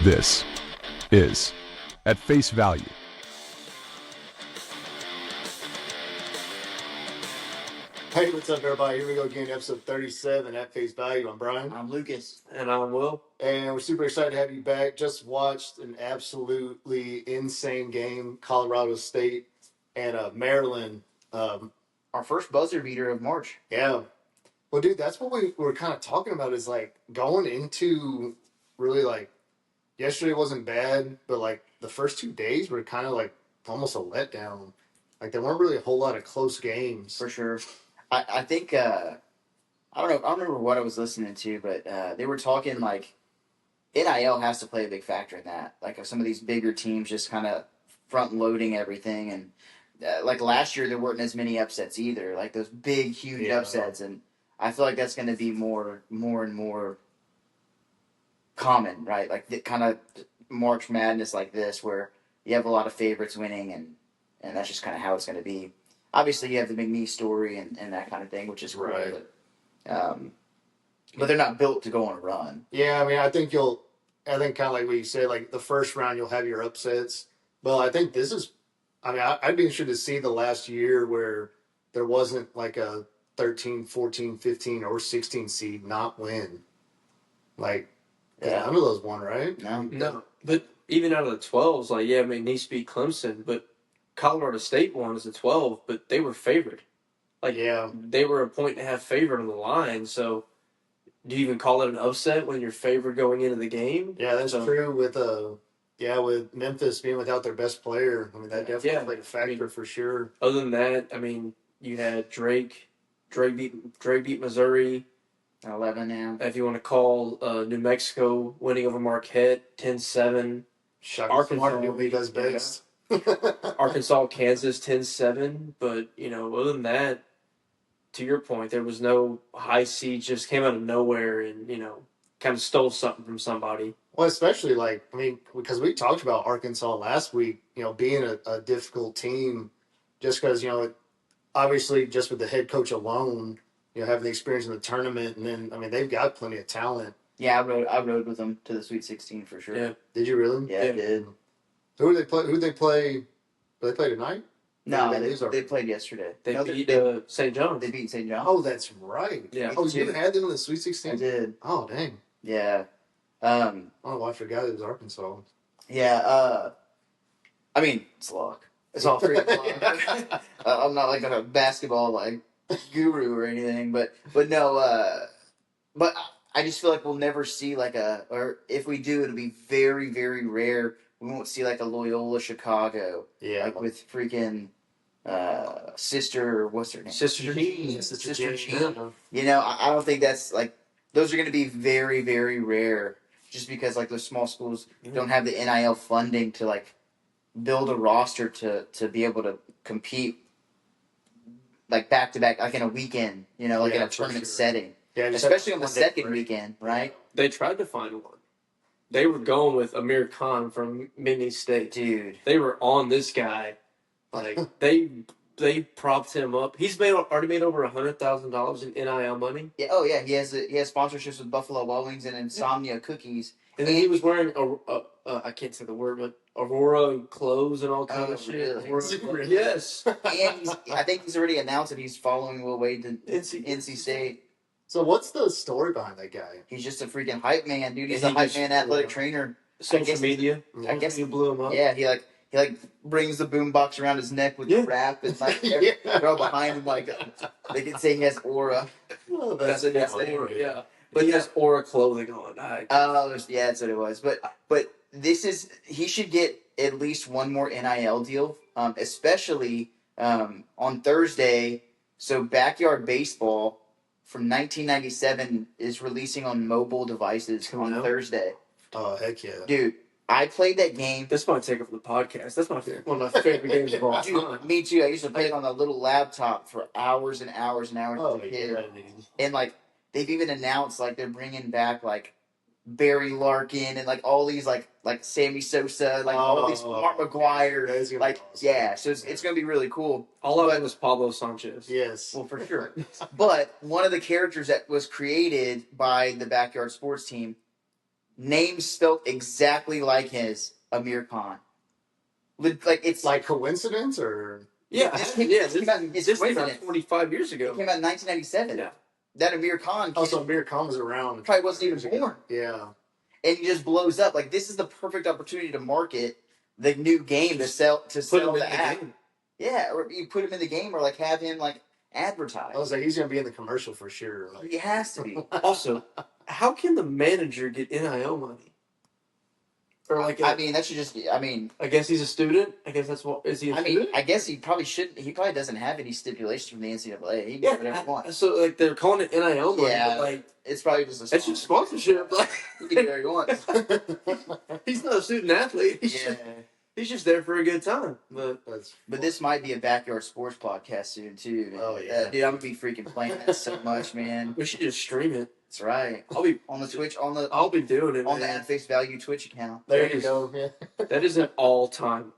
This is At Face Value. Hey, what's up, everybody? Here we go again, episode 37 at Face Value. I'm Brian. I'm Lucas. And I'm Will. And we're super excited to have you back. Just watched an absolutely insane game, Colorado State and Maryland. Our first buzzer beater of March. Yeah. Well, dude, that's what we were kind of talking about is like going into really like yesterday wasn't bad, but like the first 2 days were kind of like almost a letdown. Like there weren't really a whole lot of close games. For sure. I think, I don't know, I don't remember what I was listening to, but they were talking like NIL has to play a big factor in that. Like if some of these bigger teams just kind of front loading everything. And like last year, there weren't as many upsets either. Like those big, huge upsets. And I feel like that's going to be more and more common, right? Like the kind of March Madness like this where you have a lot of favorites winning and that's just kind of how it's going to be. Obviously, you have the McNeese story and that kind of thing, which is cool. Right. But they're not built to go on a run. Yeah, I mean, I think kind of like what you said, like the first round you'll have your upsets. But I think this is, I mean, I'd be interested to see the last year where there wasn't like a 13, 14, 15, or 16 seed not win. Like, none of those won, right? No. But even out of the 12s, like, yeah, McNeese beat Clemson, but Colorado State won as a 12, but they were favored. Like, they were a 1.5 favorite on the line, so do you even call it an upset when you're favored going into the game? Yeah, that's true with Memphis being without their best player. I mean, that definitely played a factor for sure. Other than that, I mean, you had Drake beat Missouri. 11 now. If you want to call New Mexico winning over Marquette 10-7. Arkansas he does best. Arkansas, Kansas 10-7. But, other than that, to your point, there was no high seed, just came out of nowhere and, kind of stole something from somebody. Well, especially because we talked about Arkansas last week, being a difficult team just because, obviously just with the head coach alone, having the experience in the tournament. And then, I mean, they've got plenty of talent. Yeah, I rode with them to the Sweet 16 for sure. Yeah. Did you really? Yeah, I did. Who did they play? Do they play tonight? No, they played yesterday. They beat St. John's. They beat St. John's. Oh, that's right. Yeah. Oh, you had them in the Sweet 16? I did. Oh, dang. Yeah. Oh, I forgot it was Arkansas. Yeah. I mean, it's luck. It's all free luck. I'm not like a basketball guru or anything, but no. But I just feel like we'll never see or if we do, it'll be very, very rare. We won't see like a Loyola Chicago. Yeah. Like with freaking Sister, what's her name? Sister Jean. Sister Jean. I don't think that's those are going to be very, very rare just because those small schools don't have the NIL funding to build a roster to be able to compete back to back, in a weekend, in a tournament setting. Yeah, especially on the second weekend, right? They tried to find one. They were going with Amir Khan from McNeese State. Dude. They were on this guy. They propped him up. He's already made over $100,000 in NIL money. Yeah. Oh yeah. He has sponsorships with Buffalo Wild Wings and Insomnia Cookies. And then he was wearing I can't say the word, but Aurora clothes and all kinds of shit. Really? Yes. And I think he's already announced that he's following Will Wade to NC State. So what's the story behind that guy? He's just a freaking hype man, dude. He's a hype man, athletic trainer. Social media. I guess you blew him up. Yeah, he brings the boombox around his neck with the rap and throw behind him they can say he has aura. Oh, that's aura, yeah. But he has aura clothing on. Yeah, that's what it was. But he should get at least one more NIL deal, especially on Thursday. So Backyard Baseball from 1997 is releasing on mobile devices on Thursday. Oh, heck yeah. Dude, I played that game. This might take over the podcast. That's one of my favorite games of all time. Dude, me too. I used to play it on a little laptop for hours and hours and hours as a kid. Yeah. And they've even announced they're bringing back Barry Larkin and all these Sammy Sosa, all these Mark McGuire. Yeah, so it's gonna be really cool. All of it was Pablo Sanchez. Yes. Well, for sure. But one of the characters that was created by the Backyard Sports team names spelled exactly like his, Amir Khan. Like it's like coincidence or this came out. It's this came out coincidence. 25 years ago. It came out in 1997. Yeah. That Amir Khan. Also, Amir Khan was around. Probably wasn't even born. Yeah. And he just blows up. Like this is the perfect opportunity to market the new game to sell the app. Game. Yeah, or you put him in the game, or like have him like advertise. I was like, he's gonna be in the commercial for sure. Like, He has to be. Also, how can the manager get NIL money? Or like, I mean, that should just. I mean, I guess he's a student. I guess that's what is he? A student? I guess he probably shouldn't. He probably doesn't have any stipulations from the NCAA. He can do whatever he wants. So like they're calling it NIL money, Yeah, but like it's probably just a. it's just sponsorship. Like He can do whatever he wants. he's not a student athlete. He's just there for a good time. But this might be a backyard sports podcast soon too. Oh yeah, dude, I'm gonna be freaking playing that so much, man. we should just stream it. That's right. I'll be on the Twitch I'll be doing it on man. the At Face Value Twitch account. There you go. Yeah. That is an all-time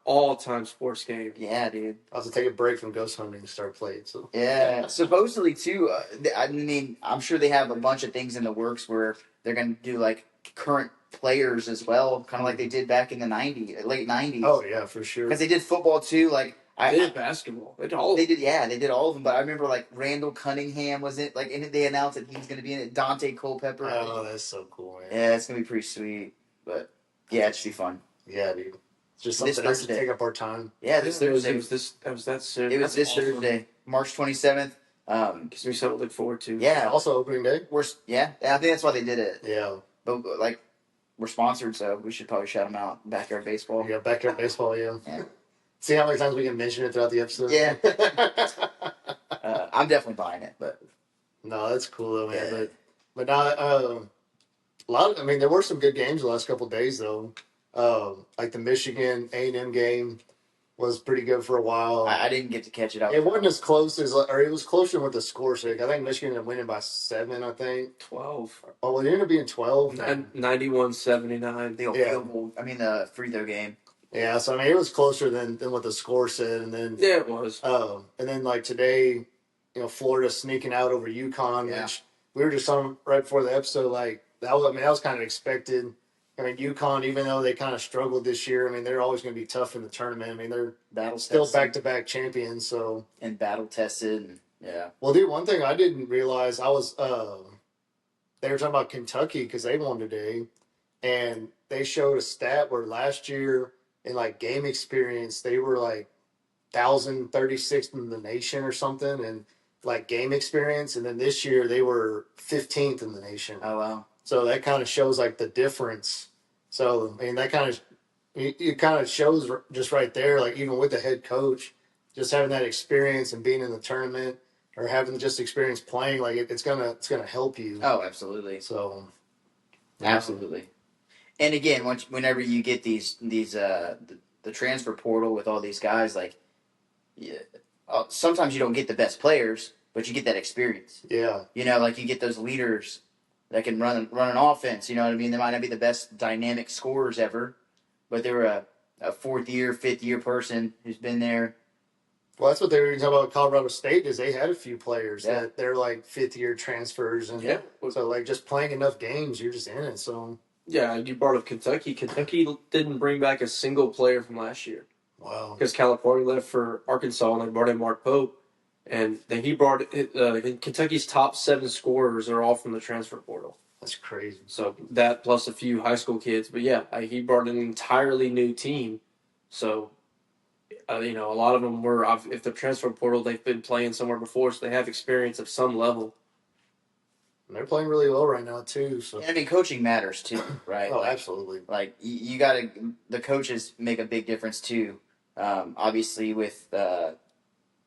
sports game. Yeah, dude. I was to take a break from ghost hunting and start playing. So yeah, supposedly too. I mean, I'm sure they have a bunch of things in the works where they're gonna do like current players as well, kind of like they did back in the late 90s. Oh yeah, for sure. Because they did football too. Like They did basketball. They did all. They did. Yeah, they did all of them. But I remember like Randall Cunningham was it. Like they announced that he's gonna be in it. Dante Culpepper. Oh, that's so cool, man. Yeah, it's gonna be pretty sweet. But yeah, it should be fun. Yeah, dude. It's just This something else to Thursday. take up our time. Yeah, this Thursday. It was that soon. It was That's this awesome. Thursday, March 27th. Gives me something to look forward to. Yeah. Also opening day. I think that's why they did it. Yeah. But like, we're sponsored, so we should probably shout them out. Backyard baseball. Yeah, backyard baseball. Yeah. Yeah. See how many times we can mention it throughout the episode. Yeah. I'm definitely buying it, but no, that's cool though, man. Yeah. But not a lot of. I mean, there were some good games the last couple of days though. Like the Michigan A&M game was pretty good for a while. I didn't get to catch it up. It wasn't as close as, or it was closer with the score sake. I think Michigan ended up winning by 7. I think 12. Oh, it ended up being 12. 91-79. The free throw game. Yeah, so I mean, it was closer than what the score said, and then Yeah, it was. and then like today, Florida sneaking out over UConn, Yeah. which we were just on right before the episode. Like that was kind of expected. I mean, UConn, even though they kind of struggled this year, I mean, they're always going to be tough in the tournament. I mean, they're still back-to-back champions. So and battle tested. And, yeah. Well, dude, one thing I didn't realize, they were talking about Kentucky because they won today, and they showed a stat where last year in like game experience they were like 1,036th in the nation or something, and like game experience, and then this year they were 15th in the nation. Oh wow. So that kind of shows like the difference. So I mean that kind of it kind of shows just right there, like even with the head coach, just having that experience and being in the tournament or having just experience playing, like it's gonna help you. Oh, absolutely. So absolutely. And again, whenever you get these the transfer portal with all these guys, like sometimes you don't get the best players, but you get that experience. Yeah. Like you get those leaders that can run an offense. You know what I mean? They might not be the best dynamic scorers ever, but they're a 4th year, 5th year person who's been there. Well, that's what they were talking about with Colorado State, is they had a few players that they're like 5th year transfers, and so like just playing enough games, you're just in it. So yeah, you brought up Kentucky. Kentucky didn't bring back a single player from last year. Wow. Because Calipari left for Arkansas and they brought in Mark Pope. And then he brought Kentucky's top 7 scorers are all from the transfer portal. That's crazy. So that plus a few high school kids. But yeah, he brought an entirely new team. So, a lot of them were, if they're transfer portal, they've been playing somewhere before, so they have experience of some level. And they're playing really well right now, too. So And I mean, coaching matters too, right? Oh, absolutely. Like you got to, the coaches make a big difference too. Obviously with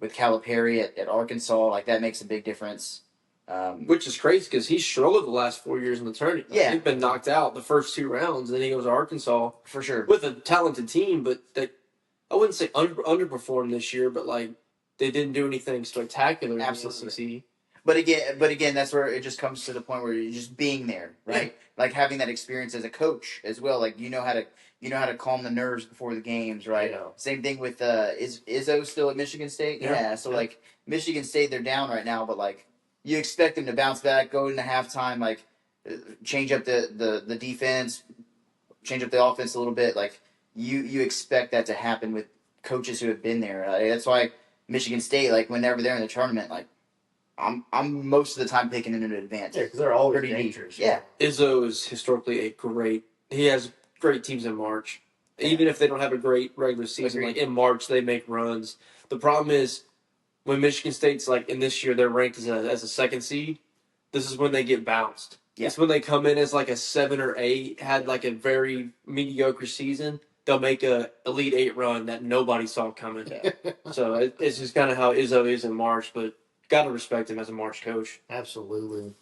Calipari at Arkansas, like that makes a big difference. Which is crazy because he struggled the last 4 years in the tournament. Yeah. He's been knocked out the first 2 rounds, and then he goes to Arkansas For sure. with a talented team, but I wouldn't say underperformed this year, but like they didn't do anything spectacular Absolutely. in the SEC. But again, that's where it just comes to the point where you're just being there, right? Yeah. Like having that experience as a coach as well. Like you know how to calm the nerves before the games, right? Yeah. Same thing with is Izzo still at Michigan State? Yeah. So like Michigan State, they're down right now, but like you expect them to bounce back, go into halftime, like change up the defense, change up the offense a little bit. Like you expect that to happen with coaches who have been there. That's why Michigan State, like whenever they're in the tournament, like I'm most of the time picking them in advance. Yeah, because they're always Pretty dangerous. deep. Yeah. Izzo is historically a great. He has great teams in March. Even if they don't have a great regular season, Agreed. like in March they make runs. The problem is when Michigan State's like in this year they're ranked as a second seed. This is when they get bounced. Yeah. It's when they come in as like a 7 or 8, had like a very mediocre season. They'll make a Elite 8 run that nobody saw coming. Yeah. So it's just kind of how Izzo is in March, but got to respect him as a March coach. Absolutely.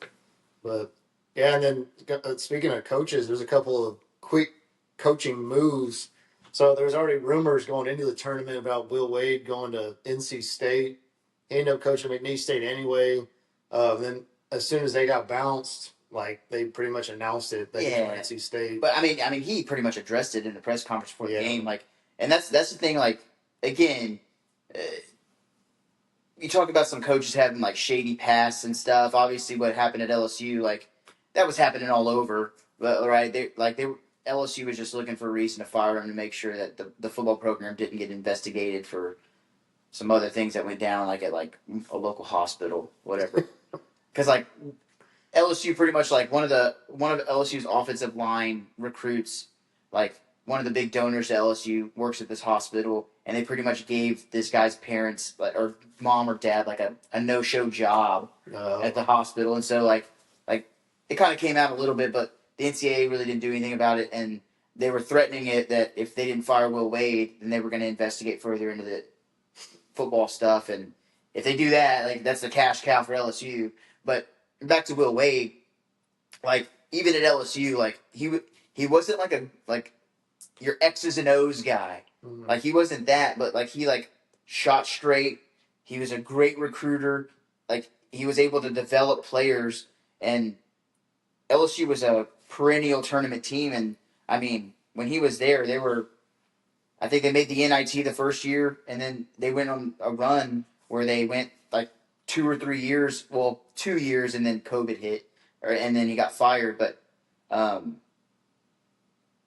But, yeah, and then speaking of coaches, there's a couple of quick coaching moves. So there's already rumors going into the tournament about Will Wade going to NC State. He ended up coaching McNeese State anyway. Then as soon as they got bounced, like they pretty much announced it that he's going to NC State. But I mean, he pretty much addressed it in the press conference before the game. Like, and that's the thing. Like, again, you talk about some coaches having like shady pasts and stuff. Obviously, what happened at LSU, like that was happening all over. But right, LSU was just looking for a reason to fire him to make sure that the football program didn't get investigated for some other things that went down, like at like a local hospital, whatever. Because like LSU pretty much like one of LSU's offensive line recruits, like one of the big donors to LSU works at this hospital, and they pretty much gave this guy's parents or mom or dad like a no-show job at the hospital, and so like it kind of came out a little bit, but the NCAA really didn't do anything about it, and they were threatening it that if they didn't fire Will Wade, then they were going to investigate further into the football stuff, and if they do that, like that's the cash cow for LSU. But back to Will Wade, like even at LSU, like he wasn't like your X's and O's guy. Mm-hmm. Like he wasn't that, but like he like shot straight. He was a great recruiter. Like he was able to develop players, and LSU was a perennial tournament team. And I mean, when he was there, I think they made the NIT the first year, and then they went on a run where they went like 2 or 3 years. Well, 2 years, and then COVID hit, and then he got fired. But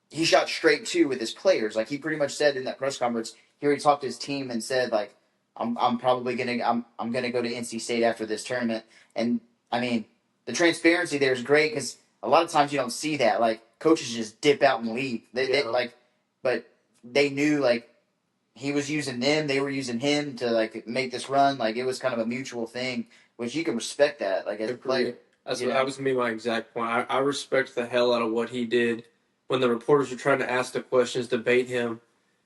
he shot straight too with his players. Like he pretty much said in that press conference, he already talked to his team and said like, I'm probably gonna go to NC State after this tournament. And I mean, the transparency there is great because a lot of times you don't see that. Like coaches just dip out and leave. But they knew like he was using them, they were using him to like make this run. Like it was kind of a mutual thing, which you can respect that like as a player. That was gonna be my exact point. I respect the hell out of what he did when the reporters were trying to ask the questions, debate him.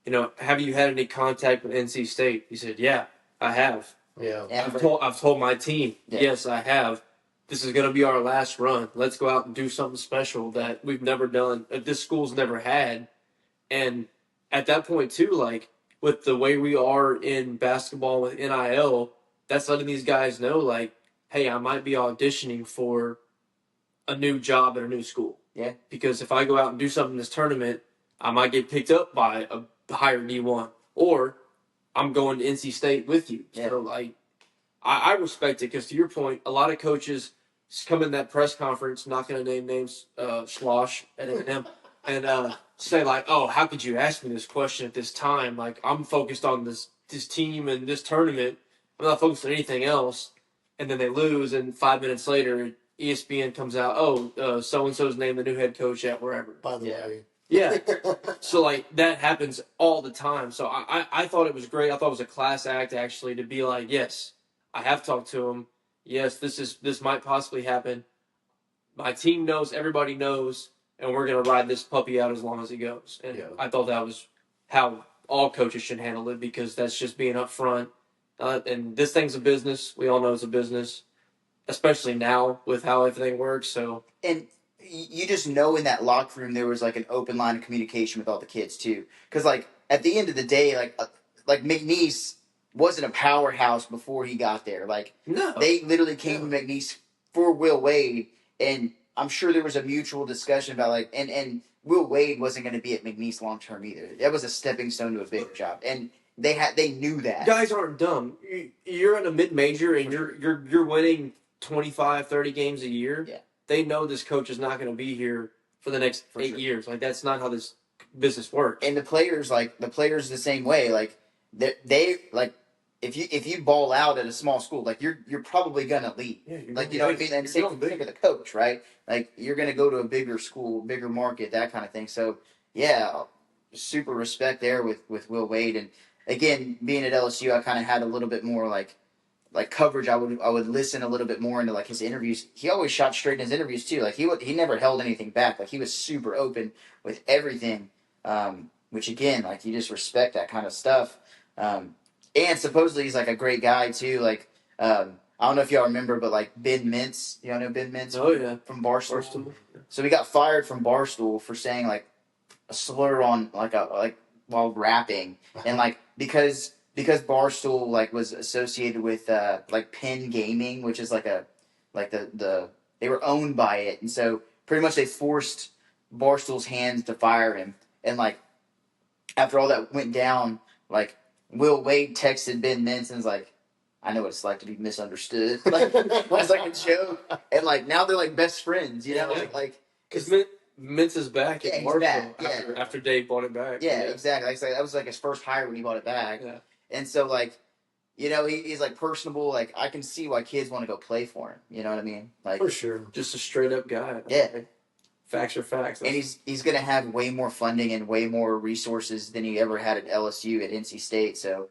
You know, have you had any contact with NC State? He said, "Yeah, I have." Yeah, I've told my team, yes, I have. This is going to be our last run. Let's go out and do something special that we've never done. This school's never had. And at that point, too, like with the way we are in basketball with NIL, that's letting these guys know, like, hey, I might be auditioning for a new job at a new school. Yeah. Because if I go out and do something in this tournament, I might get picked up by a higher D1. Or I'm going to NC State with you. Yeah. So, like, I respect it because, to your point, a lot of coaches come in that press conference, not going to name names, Slosh at A&M, and say, like, oh, how could you ask me this question at this time? Like, I'm focused on this team and this tournament. I'm not focused on anything else. And then they lose, and 5 minutes later, ESPN comes out, so-and-so's named the new head coach at wherever. By the way. Yeah. So, like, that happens all the time. So I thought it was great. I thought it was a class act, actually, to be like, yes, I have talked to him. Yes, this might possibly happen. My team knows, everybody knows, and we're going to ride this puppy out as long as it goes. And I thought that was how all coaches should handle it because that's just being upfront. And this thing's a business. We all know it's a business, especially now with how everything works. So and you just know in that locker room there was like an open line of communication with all the kids too, because like at the end of the day, like McNeese wasn't a powerhouse before he got there. Like no, they literally came to McNeese for Will Wade, and I'm sure there was a mutual discussion about like and Will Wade wasn't going to be at McNeese long term either. That was a stepping stone to a bigger job, and they knew that. Guys aren't dumb. You're in a mid major and you're winning 25, 30 games a year. Yeah. they know this coach is not going to be here for the next 8 years. Like that's not how this business works. And the players the same way. Like they like if you ball out at a small school, like you're probably gonna leave. Yeah, like you know what I mean. And same thing with the coach, right? Like you're gonna go to a bigger school, bigger market, that kind of thing. So yeah, super respect there with Will Wade. And again, being at LSU, I kind of had a little bit more like coverage. I would listen a little bit more into like his interviews. He always shot straight in his interviews too. Like he never held anything back. Like he was super open with everything. Which again, like you just respect that kind of stuff. And supposedly he's like a great guy too. Like I don't know if y'all remember, but like Ben Mintz, y'all know Ben Mintz? Oh yeah, from Barstool. So he got fired from Barstool for saying like a slur on like while rapping, and like because Barstool like was associated with like Penn Gaming, which is like the they were owned by it, and so pretty much they forced Barstool's hands to fire him. And like after all that went down, like Will Wade texted Ben Mintz and was like, I know what it's like to be misunderstood. Like it was like a joke. And like now they're like best friends, you know? Like because Mintz is back at Marshall after Dave bought it back. Yeah, exactly. Like, that was like his first hire when he bought it back. Yeah. And so like, you know, he's like personable. Like I can see why kids want to go play for him. You know what I mean? Like for sure. Just a straight up guy. Yeah. Facts are facts. And he's going to have way more funding and way more resources than he ever had at LSU, at NC State. So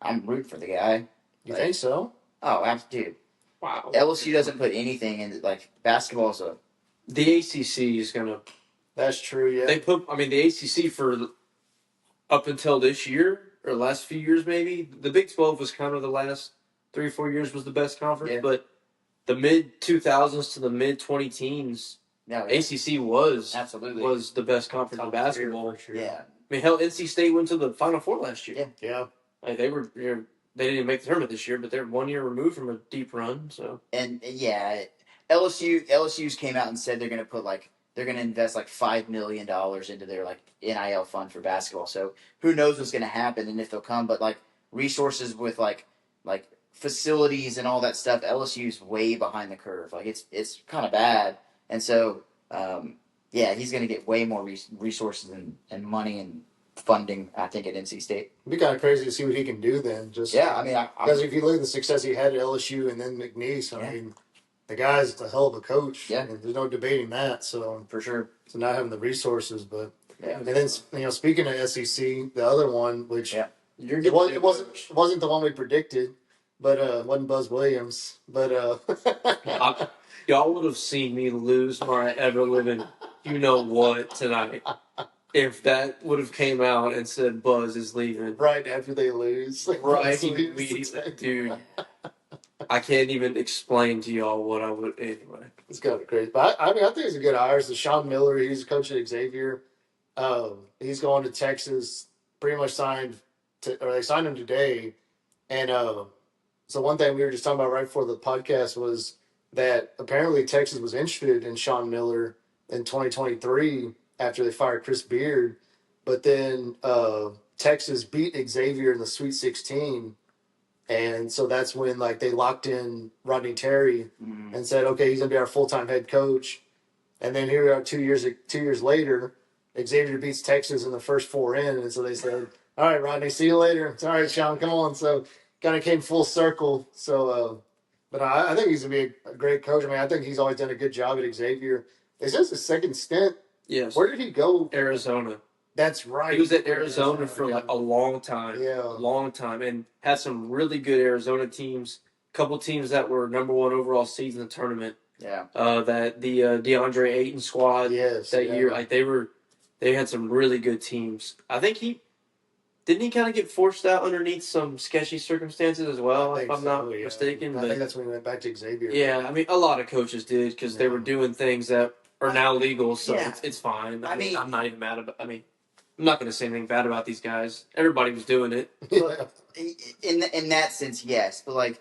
I'm rooting for the guy. You think so? Oh, absolutely. Wow. LSU doesn't put anything in, like, basketball is a... The ACC is going to... That's true, yeah. The ACC for up until this year, or last few years maybe, the Big 12 was kind of the last 3 or 4 years was the best conference, but the mid-2000s to the mid-2010s, ACC was the best conference in basketball. Sure. Yeah. I mean, hell, NC State went to the Final Four last year. Yeah. Like they didn't make the tournament this year, but they're 1 year removed from a deep run. So LSU's came out and said they're going to put they're going to invest like $5 million into their like NIL fund for basketball. So who knows what's going to happen and if they'll come, but like resources with like facilities and all that stuff, LSU's way behind the curve. Like it's kind of bad. And so, he's going to get way more resources and money and funding, I think, at NC State. It'd be kind of crazy to see what he can do then. Because if you look at the success he had at LSU and then McNeese, I mean, the guy's a hell of a coach. Yeah. There's no debating that. So for sure. So not having the resources, but and then speaking of SEC, the other one, which it wasn't the one we predicted, but it wasn't Buzz Williams, but y'all would have seen me lose my ever-living you-know-what tonight if that would have came out and said Buzz is leaving. Right after they lose. Right immediately. Dude, I can't even explain to y'all what I would... Anyway. It's kind of crazy. But I think it's a good hire. So Sean Miller, he's coach at Xavier. He's going to Texas, pretty much they signed him today. And so one thing we were just talking about right before the podcast was that apparently Texas was interested in Sean Miller in 2023 after they fired Chris Beard. But then Texas beat Xavier in the Sweet 16. And so that's when they locked in Rodney Terry and said, okay, he's going to be our full-time head coach. And then here we are 2 years later, Xavier beats Texas in the first 4 in. And so they said, all right, Rodney, see you later. It's all right, Sean, come on. So kind of came full circle. So, but I think he's going to be a great coach. I mean, I think he's always done a good job at Xavier. Is this his second stint? Yes. Where did he go? Arizona. That's right. He was at Arizona for a long time. Yeah. A long time. And had some really good Arizona teams. A couple teams that were number 1 overall seeds in the tournament. Yeah. That the DeAndre Ayton squad that year. They had some really good teams. I think didn't he kind of get forced out underneath some sketchy circumstances as well, if I'm not mistaken. I think that's when he went back to Xavier. Yeah, I mean, a lot of coaches did because they were doing things that are now legal, so it's fine. I mean, I'm not even mad about. I mean, I'm not going to say anything bad about these guys. Everybody was doing it. In that sense, yes, but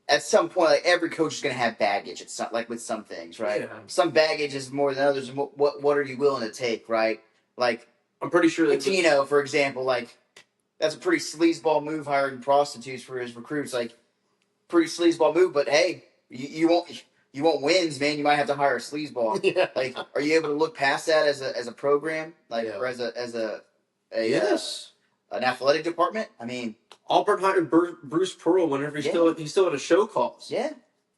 at some point, every coach is going to have baggage. It's not with some things, right? Yeah. Some baggage is more than others. What are you willing to take, right? I'm pretty sure that Latino, for example, that's a pretty sleazeball move, hiring prostitutes for his recruits. Pretty sleazeball move, but hey, you won't. you want wins, man. You might have to hire a sleazeball. Yeah. Like, are you able to look past that as a program, like, Yeah. or as a Yes. an athletic department? I mean, Auburn hired Bruce Pearl whenever he still had a show cause. yeah.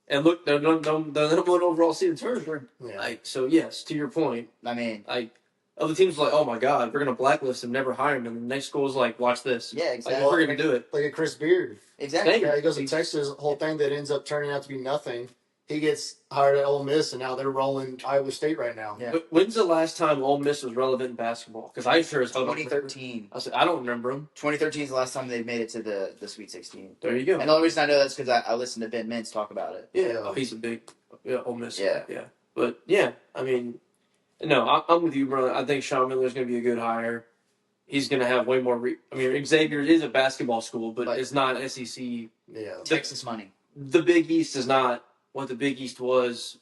And look, the number one overall seed in tournament. Yeah. Like, so yes, to your point, I mean, like other teams are like, oh my god, we're gonna blacklist him, never hire him, and the next school is like, watch this. yeah, Like, exactly. we're gonna do it. Like a Chris Beard. Exactly. Yeah, he goes to Texas, whole thing that ends up turning out to be nothing. He gets hired at Ole Miss, and now they're rolling Iowa State right now. Yeah. But when's the last time Ole Miss was relevant in basketball? Because I sure as hell don't remember. 2013. I said I don't remember him. 2013 is the last time they made it to the Sweet 16. There you go. And the only reason I know that's because I listened to Ben Mintz talk about it. Yeah, oh, he's a big Ole Miss. Yeah. Yeah. But yeah, I mean, no, I'm with you, brother. I think Sean Miller's going to be a good hire. He's going to have way more. I mean, Xavier is a basketball school, but it's not SEC. Yeah. Texas money. The Big East is not what the Big East was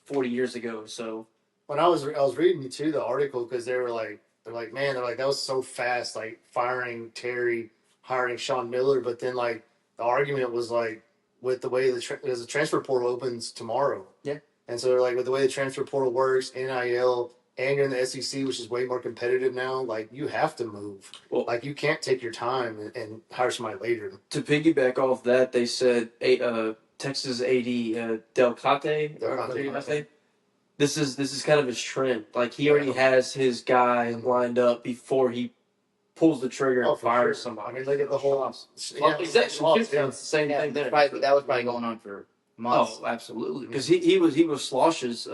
40 years ago. So When I was reading too the article, because they're like that was so fast, like firing Terry, hiring Sean Miller, but then like the argument was like with the way because the transfer portal opens tomorrow. Yeah. And so they're like, with the way the transfer portal works, NIL, and you're in the SEC, which is way more competitive now, like you have to move. Well, like you can't take your time and hire somebody later. to piggyback off that, they said Texas AD Delcate. This is kind of his trend. Like he already has his guy lined up before he pulls the trigger and fires somebody. I mean, look at the whole. Exactly. It's the same thing there. That was probably going on for months. Oh, absolutely. Because he was Slosh's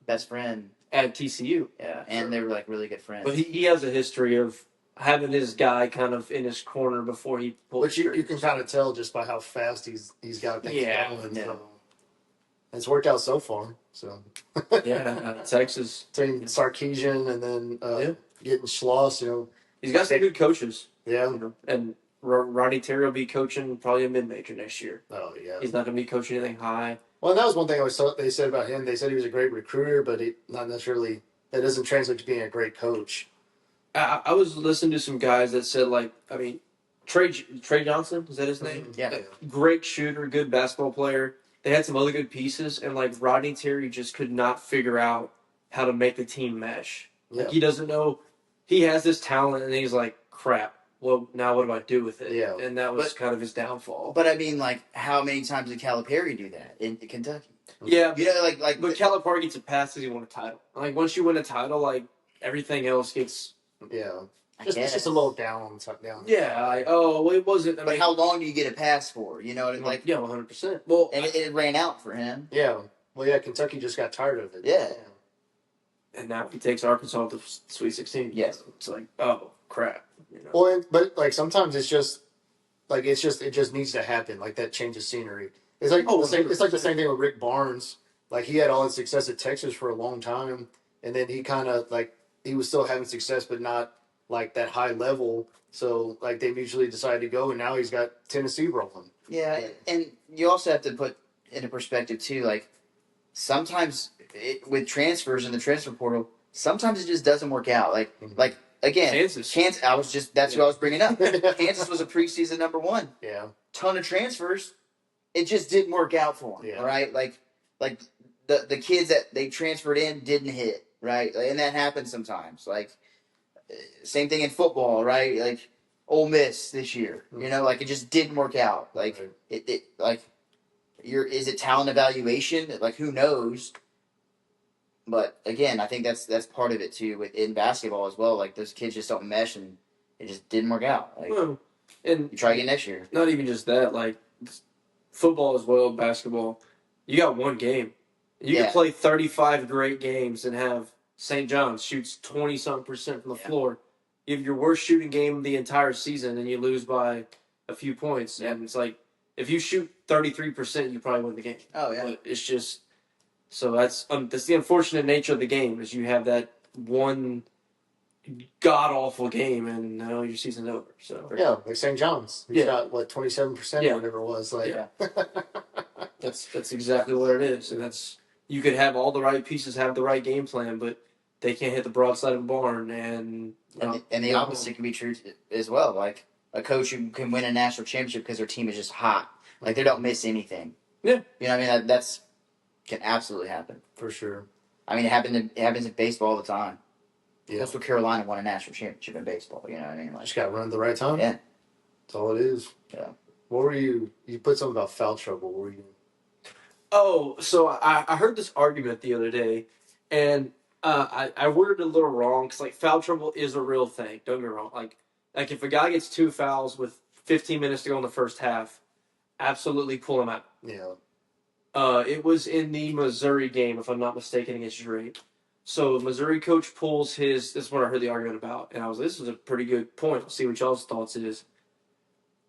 Best friend. at TCU. Yeah, and they were like really good friends. But he has a history of having his guy kind of in his corner before he pulls. Which you can kind of tell just by how fast he's got things going. Yeah. So. It's worked out so far. So Texas between Sarkisian and then getting Schloss, he's got some good coaches. Yeah. And Ronnie Terry will be coaching probably a mid-major next year. Oh yeah. He's not going to be coaching anything high. Well, that was one thing they said about him. They said he was a great recruiter, but not necessarily. That doesn't translate to being a great coach. I was listening to some guys that said Trey Johnson, is that his name? Yeah. Great shooter, good basketball player. They had some other good pieces, and Rodney Terry just could not figure out how to make the team mesh. Yeah. He doesn't know. He has this talent, and he's like, crap. Well, now what do I do with it? Yeah. And that was kind of his downfall. But I mean, how many times did Calipari do that in Kentucky? Yeah. But Calipari gets a pass because he won a title. Once you win a title, everything else gets. Yeah. It's just a little down. Yeah. It wasn't. But how long do you get a pass for? You know, 100%. Well, and it ran out for him. Yeah. Well, yeah. Kentucky just got tired of it. Yeah. And now he takes Arkansas to the Sweet 16. Yes. It's oh crap. Well, but sometimes it just needs to happen. Like that change of scenery. It's like it's like the same thing with Rick Barnes. Like he had all his success at Texas for a long time, and then he kind of he was still having success, but not like that high level. So they mutually decided to go, and now he's got Tennessee rolling. Yeah, and you also have to put into perspective too. Sometimes with transfers in the transfer portal, sometimes it just doesn't work out. Again, Kansas. That's who I was bringing up. Kansas was a preseason number 1. Yeah. Ton of transfers. It just didn't work out for them. Yeah. Right. The kids that they transferred in didn't hit. Right. And that happens sometimes. Same thing in football. Right. Ole Miss this year. It just didn't work out. Is it talent evaluation? Who knows? But again, I think that's part of it too in basketball as well. Those kids just don't mesh, and it just didn't work out. And you try again next year. Not even just that. Football as well, basketball. You got one game. You can play 35 great games and have St. John's shoots 20-something% from the floor. You have your worst shooting game of the entire season, and you lose by a few points. And it's if you shoot 33%, you probably win the game. Oh yeah. But it's just. So that's the unfortunate nature of the game is you have that one god awful game and now your season's over. So like St. John's, he's got 27% or whatever it was. That's exactly what it is, and that's you could have all the right pieces, have the right game plan, but they can't hit the broadside of a barn. And the opposite can be true as well. A coach who can win a national championship because their team is just hot, they don't miss anything. Yeah, you know what I mean. That's can absolutely happen. For sure. I mean, it happens in baseball all the time. Yeah. That's what Carolina won a national championship in baseball. You know what I mean? Like, Just got to run at the right time. Yeah. That's all it is. Yeah. What were you put something about foul trouble. What were you? Oh, so I heard this argument the other day, and I worded it a little wrong because like foul trouble is a real thing. Don't get me wrong. Like if a guy gets 2 fouls with 15 minutes to go in the first half, absolutely pull him out. Yeah. It was in the Missouri game, if I'm not mistaken, against Drake. So Missouri coach pulls his. This is what I heard the argument about, and I was, this is a pretty good point. I'll see what y'all's thoughts is.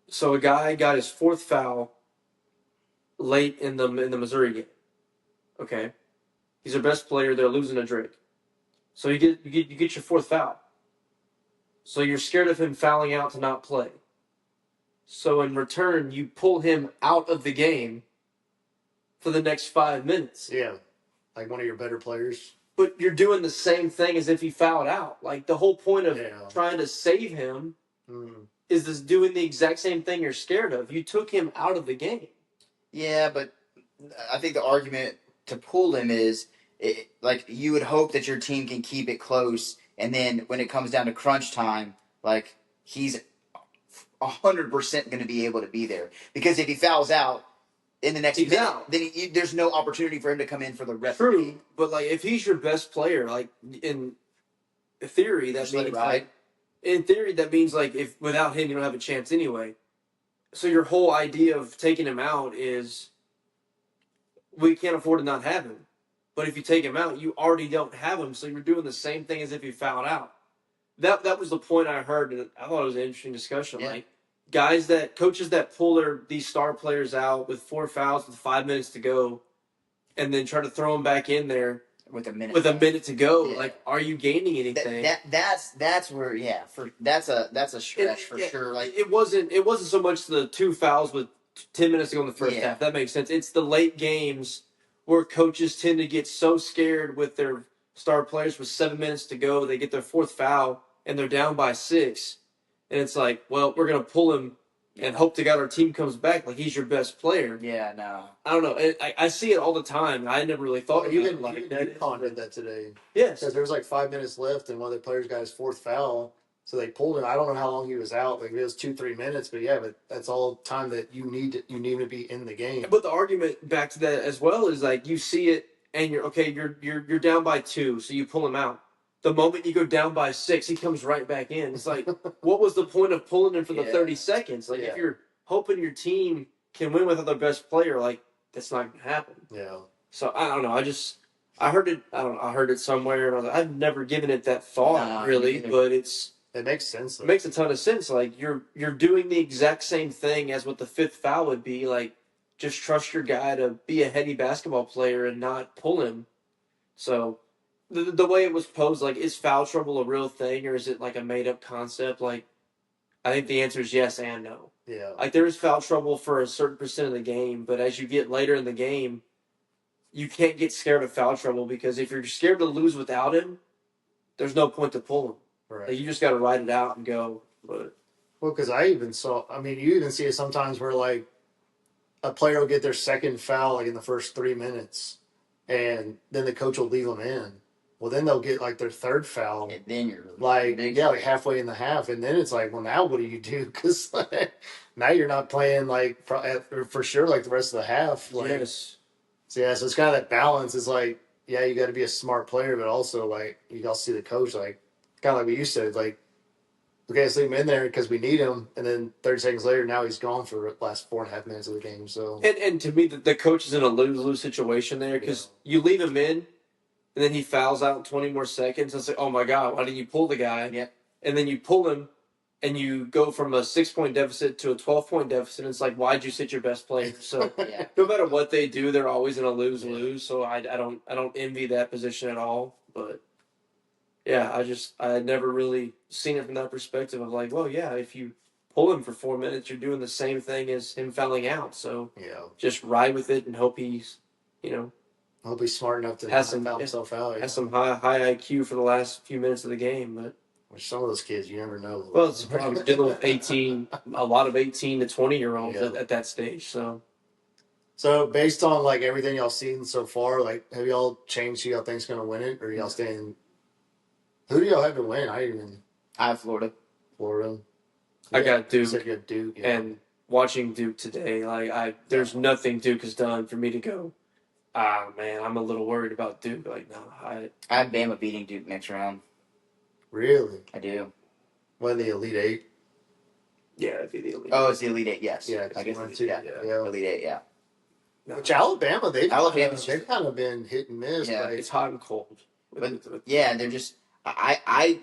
So a guy got his 4th foul late in the Missouri game. Okay, he's their best player. They're losing to Drake. So you get your 4th foul. So you're scared of him fouling out to not play. So in return, you pull him out of the game for the next 5 minutes. Yeah. Like one of your better players. But you're doing the same thing as if he fouled out. Like the whole point of trying to save him is this doing the exact same thing you're scared of. You took him out of the game. Yeah, but I think the argument to pull him is like you would hope that your team can keep it close, and then when it comes down to crunch time, like he's 100% going to be able to be there. Because if he fouls out in the next minute, then there's no opportunity for him to come in for the rest of the game. But like if he's your best player, like in theory, that means in theory that means like if without him you don't have a chance anyway. So your whole idea of taking him out is we can't afford to not have him. But if you take him out, you already don't have him, so you're doing the same thing as if he fouled out. That was the point I heard, and I thought it was an interesting discussion. Yeah. Like coaches that pull these star players out with 4 fouls with 5 minutes to go, and then try to throw them back in there with a minute to go. Yeah. Like, are you gaining anything? That's where that's a stretch for sure. Like it wasn't so much the 2 fouls with 10 minutes to go in the first half. That makes sense. It's the late games where coaches tend to get so scared with their star players with 7 minutes to go, they get their 4th foul and they're down by 6, and it's like, well, we're gonna pull him and hope to God our team comes back. Like he's your best player. Yeah, no, I don't know. I see it all the time. I never really thought about it like that. UConn did that today. Yes, because there was like 5 minutes left, and one of the players got his 4th foul, so they pulled him. I don't know how long he was out. Like it was 2-3 minutes, but that's all time that you need to be in the game. But the argument back to that as well is like you see it, and you're down by 2, so you pull him out. The moment you go down by 6, he comes right back in. It's like, what was the point of pulling him for the 30 seconds? Like, if you're hoping your team can win without their best player, like, that's not going to happen. Yeah. So, I don't know. I heard it. I don't know. I heard it somewhere, and I was like, I've never given it that thought, really, but it makes sense. Though. It makes a ton of sense. Like, you're doing the exact same thing as what the 5th foul would be. Like, just trust your guy to be a heady basketball player and not pull him. So, the way it was posed, like, is foul trouble a real thing, or is it like a made-up concept? Like, I think the answer is yes and no. Yeah. Like, there is foul trouble for a certain percent of the game, but as you get later in the game, you can't get scared of foul trouble, because if you're scared to lose without him, there's no point to pull him. Right. Like, you just got to ride it out and go. But well, because you even see it sometimes where, like, a player will get their 2nd foul, like, in the first 3 minutes, and then the coach will leave them in. Well, then they'll get like their 3rd foul. And then you're like halfway in the half, and then it's like, well, now what do you do? Because now you're not playing like for sure like the rest of the half. Like, yes. So it's kind of that balance. It's like, you got to be a smart player, but also like you got to see the coach, like kind of like what you said, like, okay, let's leave him in there because we need him, and then 30 seconds later, now he's gone for the last 4.5 minutes of the game. So and to me, the coach is in a lose-lose situation there, because you leave him in. And then he fouls out in 20 more seconds. It's like, oh my God, why didn't you pull the guy? Yeah. And then you pull him, and you go from a 6-point deficit to a 12-point deficit. And it's like, why'd you sit your best player? So no matter what they do, they're always in a lose-lose. So I don't envy that position at all. But yeah, I had never really seen it from that perspective of like, well, yeah, if you pull him for 4 minutes, you're doing the same thing as him fouling out. So just ride with it and hope he's, I'll be smart enough to foul himself out. Has some high IQ for the last few minutes of the game, but some of those kids, you never know. Well, it's probably dealing with a lot of 18 to 20-year-olds at that stage. So So based on like everything y'all seen so far, like have y'all changed who y'all think's gonna win it, or y'all staying? Who do y'all have to win? I even I have Florida. Florida. I got Duke. You said you had Duke, yeah. And watching Duke today, there's nothing Duke has done for me to go, man, I'm a little worried about Duke. Like, no, I have Bama beating Duke next round. Really? I do. What, the Elite Eight? Yeah, it'd be the Elite. Oh, it's the Elite Eight. Yes. Yeah, I guess. yeah. Elite Eight. Yeah. No. Which Alabama, they've just- kind of been hit and miss. Yeah, like, It's hot and cold. But yeah, they're just I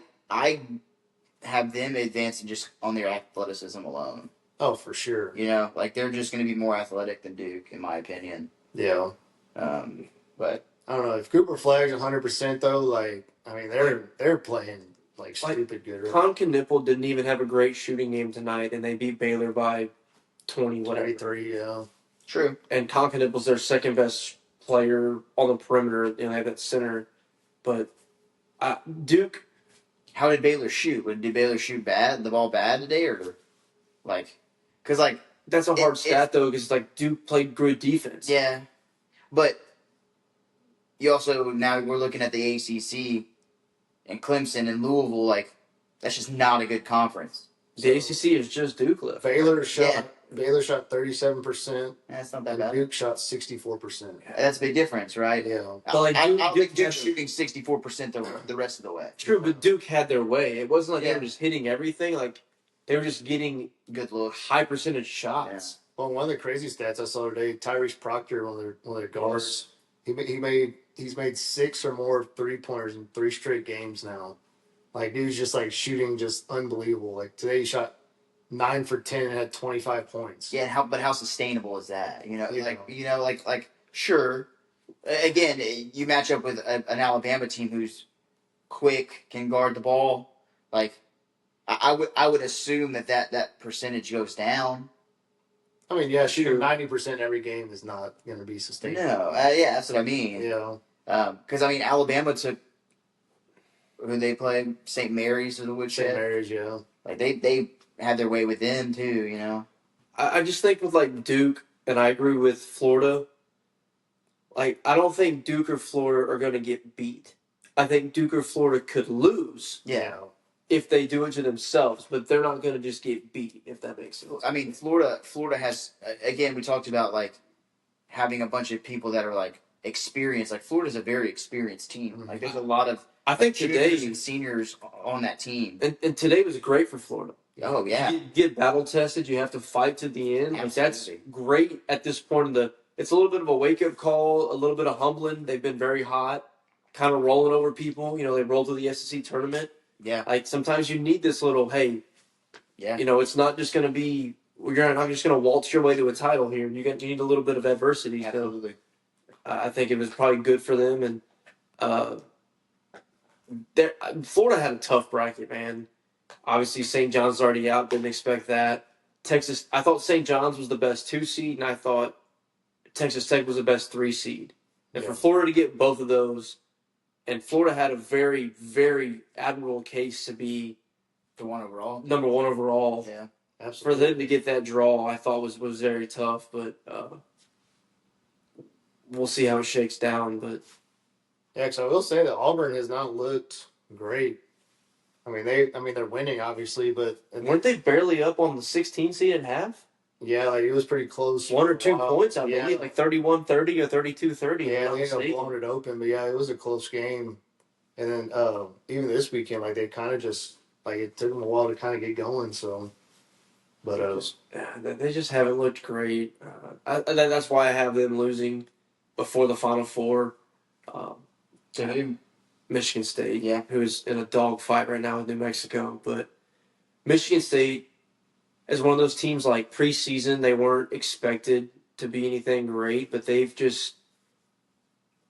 have them advancing just on their athleticism alone. oh, for sure. You know, like they're just going to be more athletic than Duke, in my opinion. Yeah. But I don't know if Cooper Flagg's 100% though. Like, I mean, they're playing like stupid good. Right? Con Knippel didn't even have a great shooting game tonight, and they beat Baylor by 20 whatever. 23, yeah. true. And Con Knippel's their second best player on the perimeter. You know, they have that center, but Duke. How did Baylor shoot? Did Baylor shoot the ball bad today, or like? Because like That's a hard stat though, because like Duke played good defense. yeah, but you also now we're looking at the ACC and Clemson and Louisville. Like that's just not a good conference. The ACC is just Duke left. Baylor shot 37%. That's not that And bad. Duke shot 64%. That's a big difference, right? Yeah. But like I Duke, don't Duke think Duke's had- shooting 64% the rest of the way. True, but Duke had their way. It wasn't like they Yeah. were just hitting everything. Like they were just getting Good look. high percentage shots. Well, one of the crazy stats I saw today, Tyrese Proctor, one of their guards, he's made 6 or more 3-pointers in 3 straight games now. Like dude's just like shooting just unbelievable. Like today he shot 9 for 10 and had 25 points. Yeah, how sustainable is that? You know, Yeah. like sure. Again, you match up with an Alabama team who's quick, can guard the ball. Like I would assume that percentage goes down. I mean, yeah, shooting 90% every game is not going to be sustainable. No, yeah, that's what I mean. Yeah. Because I mean, Alabama took who they played St. Mary's or the St. Woodshed. Mary's, yeah. Like they had their way with them too. You know. I just think with like Duke, and I agree with Florida. Like I don't think Duke or Florida are going to get beat. I think Duke or Florida could lose Yeah. if they do it to themselves, but they're not going to just get beat. If that makes sense. I mean, Florida has again. We talked about like having a bunch of people that are like experienced. Like Florida's a very experienced team. Like there's a lot of I think juniors today and seniors on that team. and today was great for Florida. Oh yeah, You get battle tested. You have to fight to the end. Like that's Absolutely. great at this point in the. It's a little bit of a wake up call, a little bit of humbling. They've been very hot, kind of rolling over people. You know, they rolled to the SEC tournament. yeah, Like sometimes you need this little, hey, yeah. you know, it's not just going to be. You're not just going to waltz your way to a title here. You need a little bit of adversity. Absolutely. So I think it was probably good for them. And Florida had a tough bracket, man. Obviously, St. John's already out. Didn't expect that. Texas, I thought St. John's was the best 2 seed, and I thought Texas Tech was the best 3 seed. And for Florida to get both of those, and Florida had a very, very admirable case to be The one overall. number 1 overall. Yeah, For Absolutely. them to get that draw, I thought was very tough, but we'll see how it shakes down. But Yeah, because I will say that Auburn has not looked great. I mean, they're winning obviously, but weren't they barely up on the 16 seed at half? yeah, like it was pretty close. 1 or 2 Wow. points, I Yeah. believe, like 31-30 or 32-30. Yeah, they ended up blowing it open, but yeah, it was a close game. And then even this weekend, like they kind of just like it took them a while to kind of get going. So, but They just haven't looked great. That's why I have them losing before the Final Four. to who? Michigan State, Yeah. who is in a dogfight right now with New Mexico. But Michigan State is one of those teams like preseason, they weren't expected to be anything great, but they've just.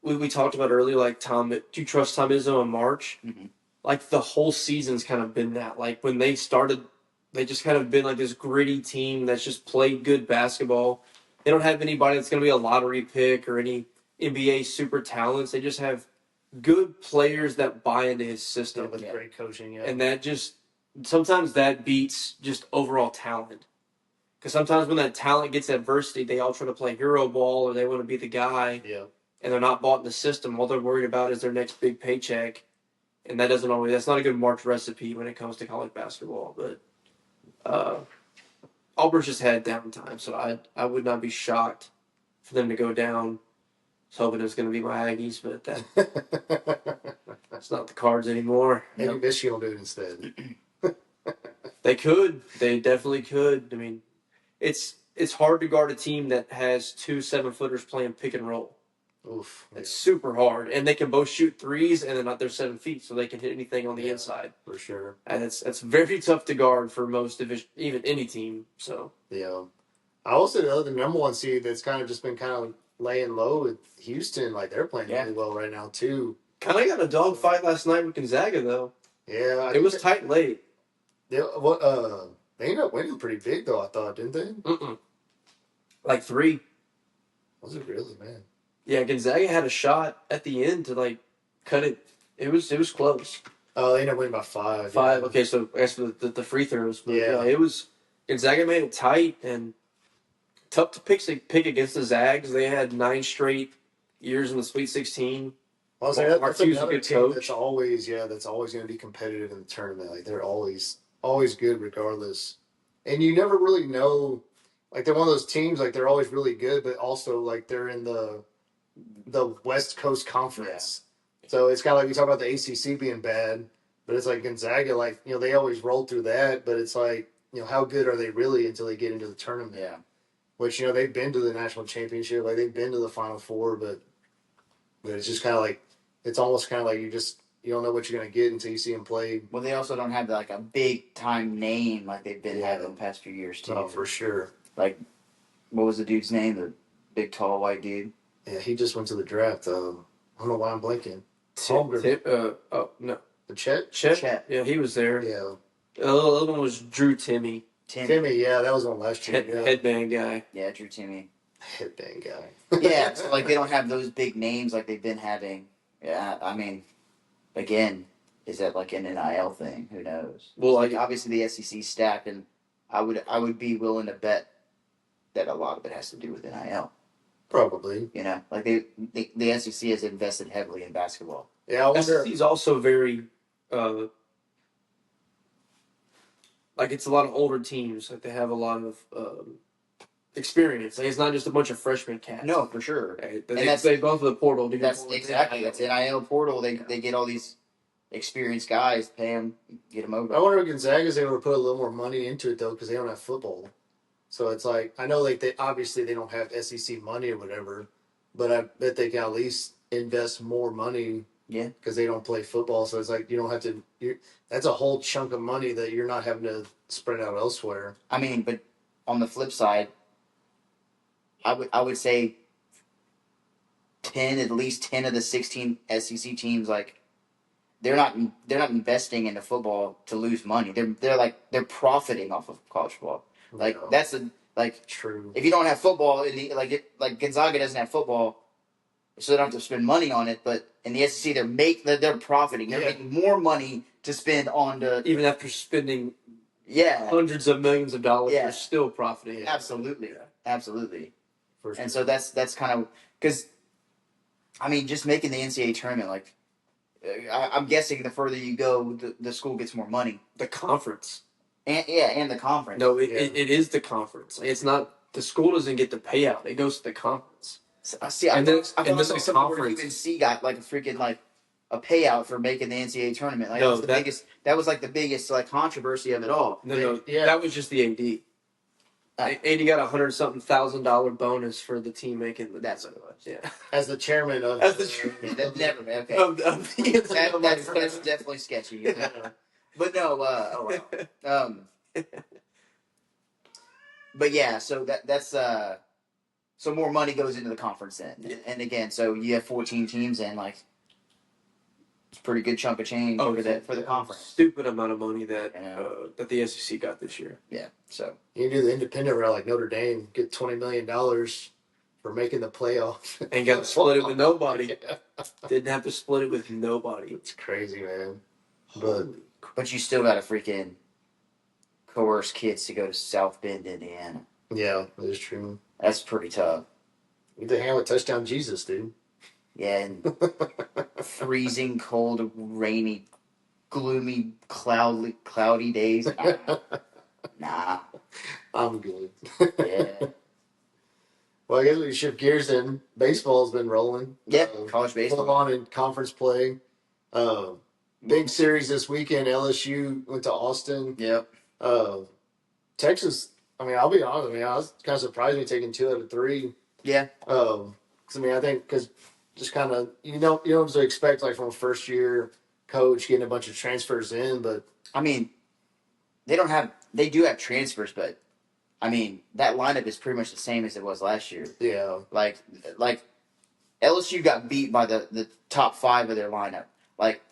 We talked about earlier, like do you trust Tom Izzo in March? Mhm. Like the whole season's kind of been that. Like when they started, they just kind of been like this gritty team that's just played good basketball. They don't have anybody that's going to be a lottery pick or any NBA super talents. They just have good players that buy into his system. with great coaching, yeah. And that just sometimes that beats just overall talent. Because sometimes when that talent gets adversity, they all try to play hero ball or they want to be the guy, and they're not bought in the system. All they're worried about is their next big paycheck, and that's not a good March recipe when it comes to college basketball. But Auburn's just had downtime, so I would not be shocked for them to go down. I was hoping it was going to be my Aggies, but that's not the cards anymore. Maybe Michigan will do it instead. They could. They definitely could. I mean, it's hard to guard a team that has 2 7-footers playing pick and roll. Oof. It's super hard, and they can both shoot threes, and they're 7 feet, so they can hit anything on the inside. For sure. And it's very tough to guard for most division, even any team. So yeah, I also know the number 1 seed that's kind of just been kind of laying low with Houston. Like they're playing really well right now too. Kind of got a dogfight last night with Gonzaga though. Yeah, it was tight late. They ended up winning pretty big though. I thought, didn't they? Like 3. Was it really, man? Yeah, Gonzaga had a shot at the end to cut it. It was close. Oh, they ended up winning by 5. 5. Yeah. Okay, so as for the free throws, but yeah, it was Gonzaga made it tight and tough to pick against the Zags. They had 9 straight years in the Sweet 16. Well, that's another team coach. that's always going to be competitive in the tournament. Like they're always good regardless, and you never really know. Like they're one of those teams. Like they're always really good, but also like they're in the West Coast Conference. Yeah. So it's kind of like we talk about the ACC being bad, but it's like Gonzaga. Like they always roll through that, but it's like how good are they really until they get into the tournament? Yeah. Which they've been to the national championship, like they've been to the Final Four, but it's just kind of like it's almost kind of like you don't know what you're gonna get until you see them play. Well, they also don't have like a big time name like they've been having the past few years too. Oh, for sure. Like, what was the dude's name? The big, tall, white dude. Yeah, he just went to the draft. I don't know why I'm blanking. No. The Chet? Chet. Yeah, he was there. Yeah. The other one was Drew Timmy. Timmy, yeah, that was on last year. Headband guy. Yeah, Drew Timmy. Headband guy. Yeah, so they don't have those big names like they've been having. Yeah, I mean, again, is that like an NIL thing? Who knows? Well, obviously the SEC stacked, and I would be willing to bet that a lot of it has to do with NIL. Probably. Like the SEC has invested heavily in basketball. Yeah, I wonder. SEC is also very, it's a lot of older teams. Like they have a lot of experience. Like it's not just a bunch of freshman cats. No, for sure. Right? They go through the portal. That's NIL portal. They get all these experienced guys, pay them, get them over. I wonder if Gonzaga's able to put a little more money into it though, because they don't have football. So it's like I know they obviously they don't have SEC money or whatever, but I bet they can at least invest more money. Yeah, because they don't play football, so it's like you don't have to. That's a whole chunk of money that you're not having to spread out elsewhere. I mean, but on the flip side, I would say at least 10 of the 16 SEC teams, like they're not investing into football to lose money. They're profiting off of college football. Like that's true. If you don't have football, like Gonzaga doesn't have football, so they don't have to spend money on it. But in the SEC, they're profiting. They're making more money to spend on even after spending hundreds of millions of dollars, they're still profiting. Absolutely, absolutely. For sure. And so that's kind of because, I mean, just making the NCAA tournament, like I'm guessing the further you go, the school gets more money. The conference. And the conference. No, it is the conference. It's not the school doesn't get the payout. It goes to the conference. I thought the conference UNC got like a freaking a payout for making the NCAA tournament. Like no, that was like the biggest controversy of it all. No, that was just the AD. AD got $100,000 bonus for the team making the. That's what it was. Yeah. As the chairman of. That never. Okay. That's definitely sketchy. Yeah. But no. Oh wow. But yeah, so that's so more money goes into the conference then, and again, so you have 14 teams and it's a pretty good chunk of change for the conference. Stupid amount of money that the SEC got this year. Yeah, so you can do the independent route like Notre Dame, get $20 million for making the playoff, and got to split it with nobody. Didn't have to split it with nobody. It's crazy, man. But you still got to freaking coerce kids to go to South Bend, Indiana. Yeah, that is true. That's pretty tough. Need to handle a touchdown, Jesus, dude. Yeah, and freezing, cold, rainy, gloomy, cloudy days. Nah. I'm good. Yeah. Well, I guess we shift gears then. Baseball's been rolling. Yeah, college baseball. Full on in conference play. Big series this weekend. LSU went to Austin. Yep. Texas, I mean, I'll be honest. I mean, I was kind of surprised me taking 2 out of 3. Yeah. Because I mean, I think because just kind of you don't expect like from a first year coach getting a bunch of transfers in, but I mean, they do have transfers, but I mean that lineup is pretty much the same as it was last year. yeah, Like LSU got beat by the top 5 of their lineup. Like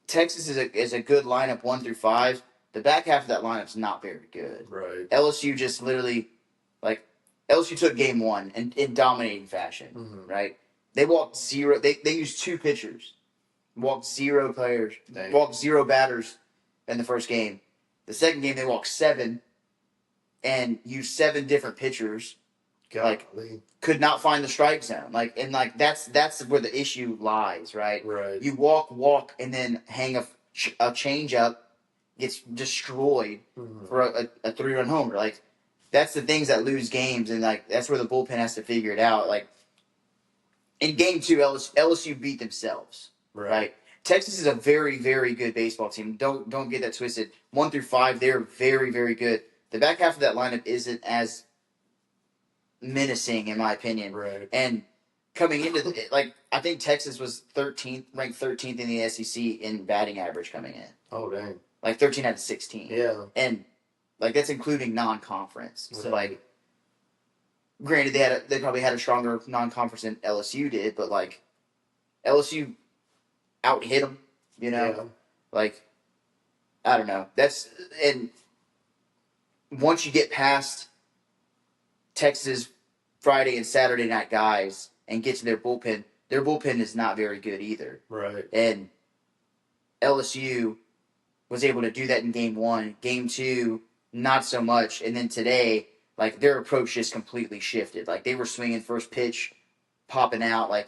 Texas is a good lineup 1 through 5. The back half of that lineup's not very good. right. LSU just literally, like, LSU took game 1 in dominating fashion, right? They walked 0. They used 2 pitchers, walked 0 players, walked 0 batters in the first game. The second game they walked 7 and used 7 different pitchers. Like, could not find the strike zone. Like, and like that's where the issue lies, right? Right. You walk, and then hang a change up, gets destroyed for a 3-run homer. Like, that's the things that lose games, and like that's where the bullpen has to figure it out. Like, in game 2, LSU beat themselves. Right. Texas is a very, very good baseball team. Don't get that twisted. 1 through 5, they're very, very good. The back half of that lineup isn't as menacing, in my opinion. Right. And coming into I think Texas was ranked 13th in the SEC in batting average coming in. Oh dang. Like 13 out of 16. Yeah. And like that's including non-conference. Right. So like, granted they probably had a stronger non-conference than LSU did, but like LSU out hit them. You know, Yeah. like I don't know. And once you get past Texas Friday and Saturday night guys and get to their bullpen is not very good either. Right. And LSU was able to do that in game 1. Game 2, not so much. And then today, like, their approach just completely shifted. Like, they were swinging first pitch, popping out. Like,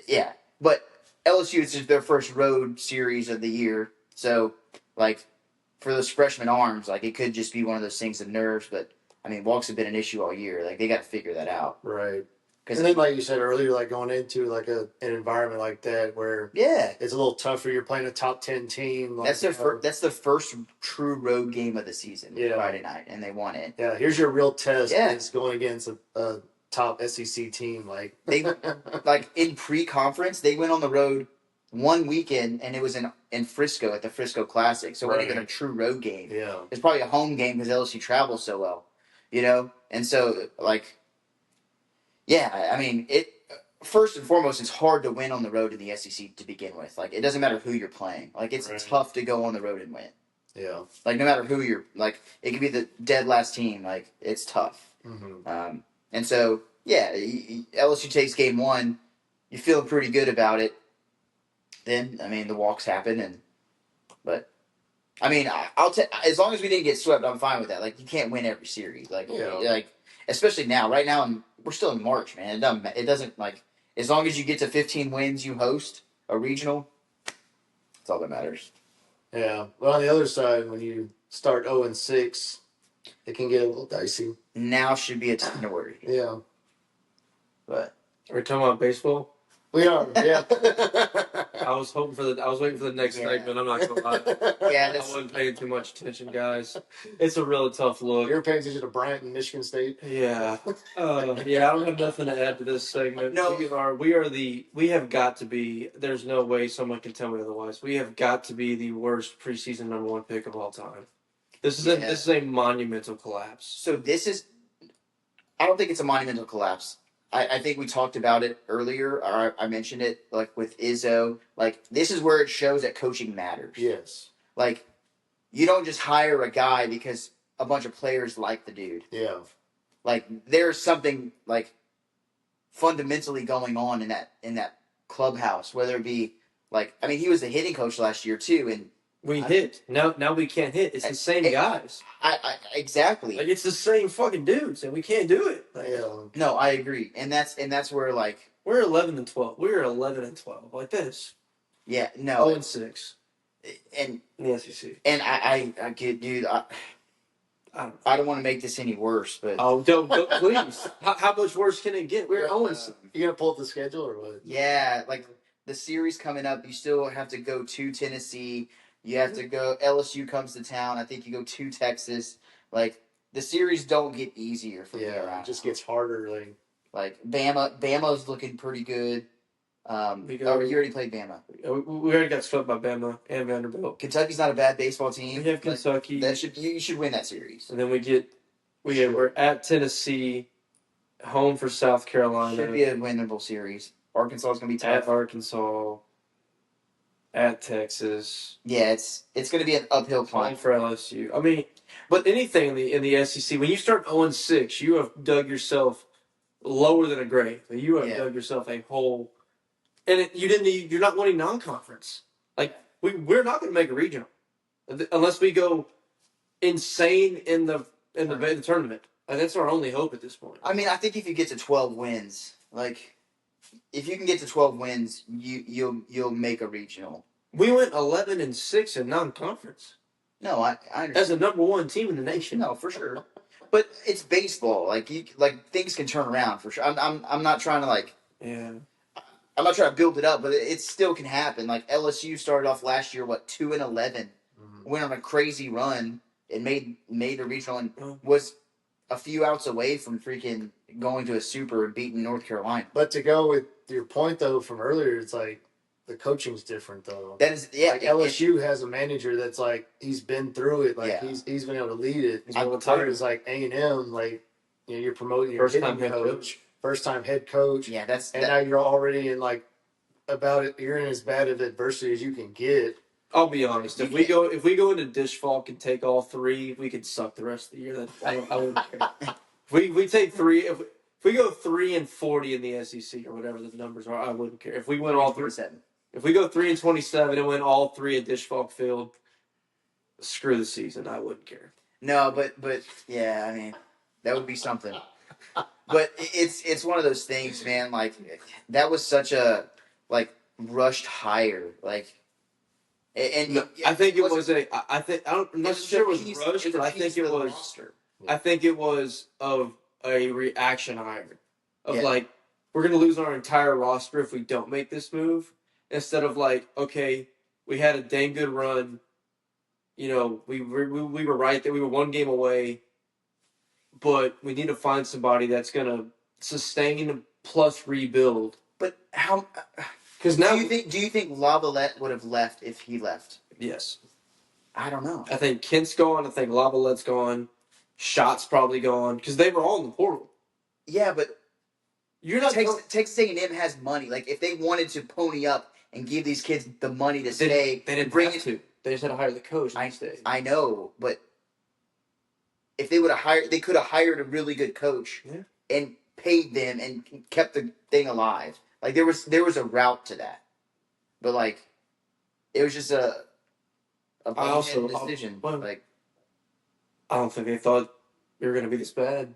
yeah. But LSU, it's just their first road series of the year. So, like, for those freshman arms, like, it could just be one of those things of nerves. But, I mean, walks have been an issue all year. Like, they got to figure that out. Right. And then, like you said earlier, like going into like an environment like that where it's a little tougher. You're playing a top 10 team. Like, that's the first true road game of the season, Friday night, and they won it. Yeah, here's your real test. Yeah. It's going against a top SEC team. Like they like in pre-conference, they went on the road one weekend, and it was in Frisco at the Frisco Classic. So it wasn't even a true road game. Yeah, it's probably a home game because LSU travels so well, you know. And so like. Yeah, I mean, first and foremost, it's hard to win on the road in the SEC to begin with. Like, it doesn't matter who you're playing. Like, it's tough to go on the road and win. Yeah. Like, no matter who you're, like, it could be the dead last team. Like, it's tough. Mm-hmm. And so, yeah, LSU takes game 1. You're feeling pretty good about it. Then, I mean, the walks happen, but I mean, as long as we didn't get swept, I'm fine with that. Like, you can't win every series. Like, especially now. Right now, we're still in March, man. It doesn't like, as long as you get to 15 wins, you host a regional. That's all that matters. Yeah. Well, on the other side, when you start 0-6, it can get a little dicey. Now should be a time to worry. Yeah. But are we talking about baseball? We are. Yeah. I was waiting for the next segment. I'm not gonna lie. Yeah, I wasn't paying too much attention, guys. It's a really tough look. You're paying attention to Bryant and Michigan State. Yeah. I don't have nothing to add to this segment. No. We have got to be. There's no way someone can tell me otherwise. We have got to be the worst preseason number 1 pick of all time. This is a monumental collapse. So I don't think it's a monumental collapse. I think we talked about it earlier, or I mentioned it, like, with Izzo. Like, this is where it shows that coaching matters. Yes. Like, you don't just hire a guy because a bunch of players like the dude. Yeah. Like, there's something, like, fundamentally going on in that clubhouse, whether it be, like, I mean, he was the hitting coach last year, too, and We hit. Now we can't hit. It's the same guys. Exactly. Like it's the same fucking dudes, and we can't do it. Like, no, I agree, and that's where like we're 11-12. We're 11-12. Like this. Yeah. No. 0-6. And in the SEC. And I get, dude. I don't want to make this any worse, but don't please. How much worse can it get? We're 0-6. You gonna pull up the schedule or what? Yeah, like the series coming up, you still have to go to Tennessee. You have to go. LSU comes to town. I think you go to Texas. Like the series don't get easier from here on. It just gets harder. Like Bama's looking pretty good. You already played Bama. We already got swept by Bama and Vanderbilt. Kentucky's not a bad baseball team. We have Kentucky. You should win that series. And then we're at Tennessee, home for South Carolina. Should be a winnable series. Arkansas is going to be tough. At Arkansas, at Texas. Yeah, it's going to be an uphill climb for LSU. I mean, but anything in the SEC, when you start 0-6, you have dug yourself lower than a grave. You have dug yourself a hole. And you're not winning non-conference. Like we're not going to make a regional unless we go insane in the tournament. Like, that's our only hope at this point. I mean, I think if you get to 12 wins, like if you can get to 12 wins, you'll make a regional. We went 11-6 in non-conference. No, I understand. As the number one team in the nation. No, for sure. But it's baseball. Like things can turn around for sure. I'm not trying to I'm not trying to build it up, but it still can happen. Like LSU started off last year, 2-11, went on a crazy run and made the regional and was a few outs away from freaking going to a super and beating North Carolina. But to go with your point though from earlier, it's like the coaching's different though. That is LSU has a manager that's like he's been through it, he's been able to lead it. It's like A&M, you're promoting your hitting coach. First time head coach. Yeah, now you're already in you're in as bad of adversity as you can get. I'll be honest. If we go into Dish Falk and take all three, we could suck the rest of the year. I wouldn't care. If we take three, if we go 3-40 in the SEC or whatever the numbers are, I wouldn't care. If we win all three, if we go 3-27 and win all three at Dish Falk Field, screw the season. I wouldn't care. No, but yeah, I mean, that would be something. But it's one of those things, man. Like that was such a rushed hire. I think it was I'm not sure it was rushed, but I think it was. Roster. I think it was of a reaction hire of we're gonna lose our entire roster if we don't make this move instead of okay, we had a dang good run. We were right there. We were one game away. But we need to find somebody that's going to sustain plus rebuild. But how? Because now, do you think Lavalette would have left if he left? Yes. I don't know. I think Kent's gone. I think Lavalette's gone. Shot's probably gone because they were all in the portal. Yeah, but you're not. Texas A&M has money. Like if they wanted to pony up and give these kids the money to stay, they didn't bring it to. They just had to hire the coach. I know, but. If they would have hired, they could have hired a really good coach and paid them and kept the thing alive. There was a route to that, but it was just a decision. I don't think they thought we were going to be this bad.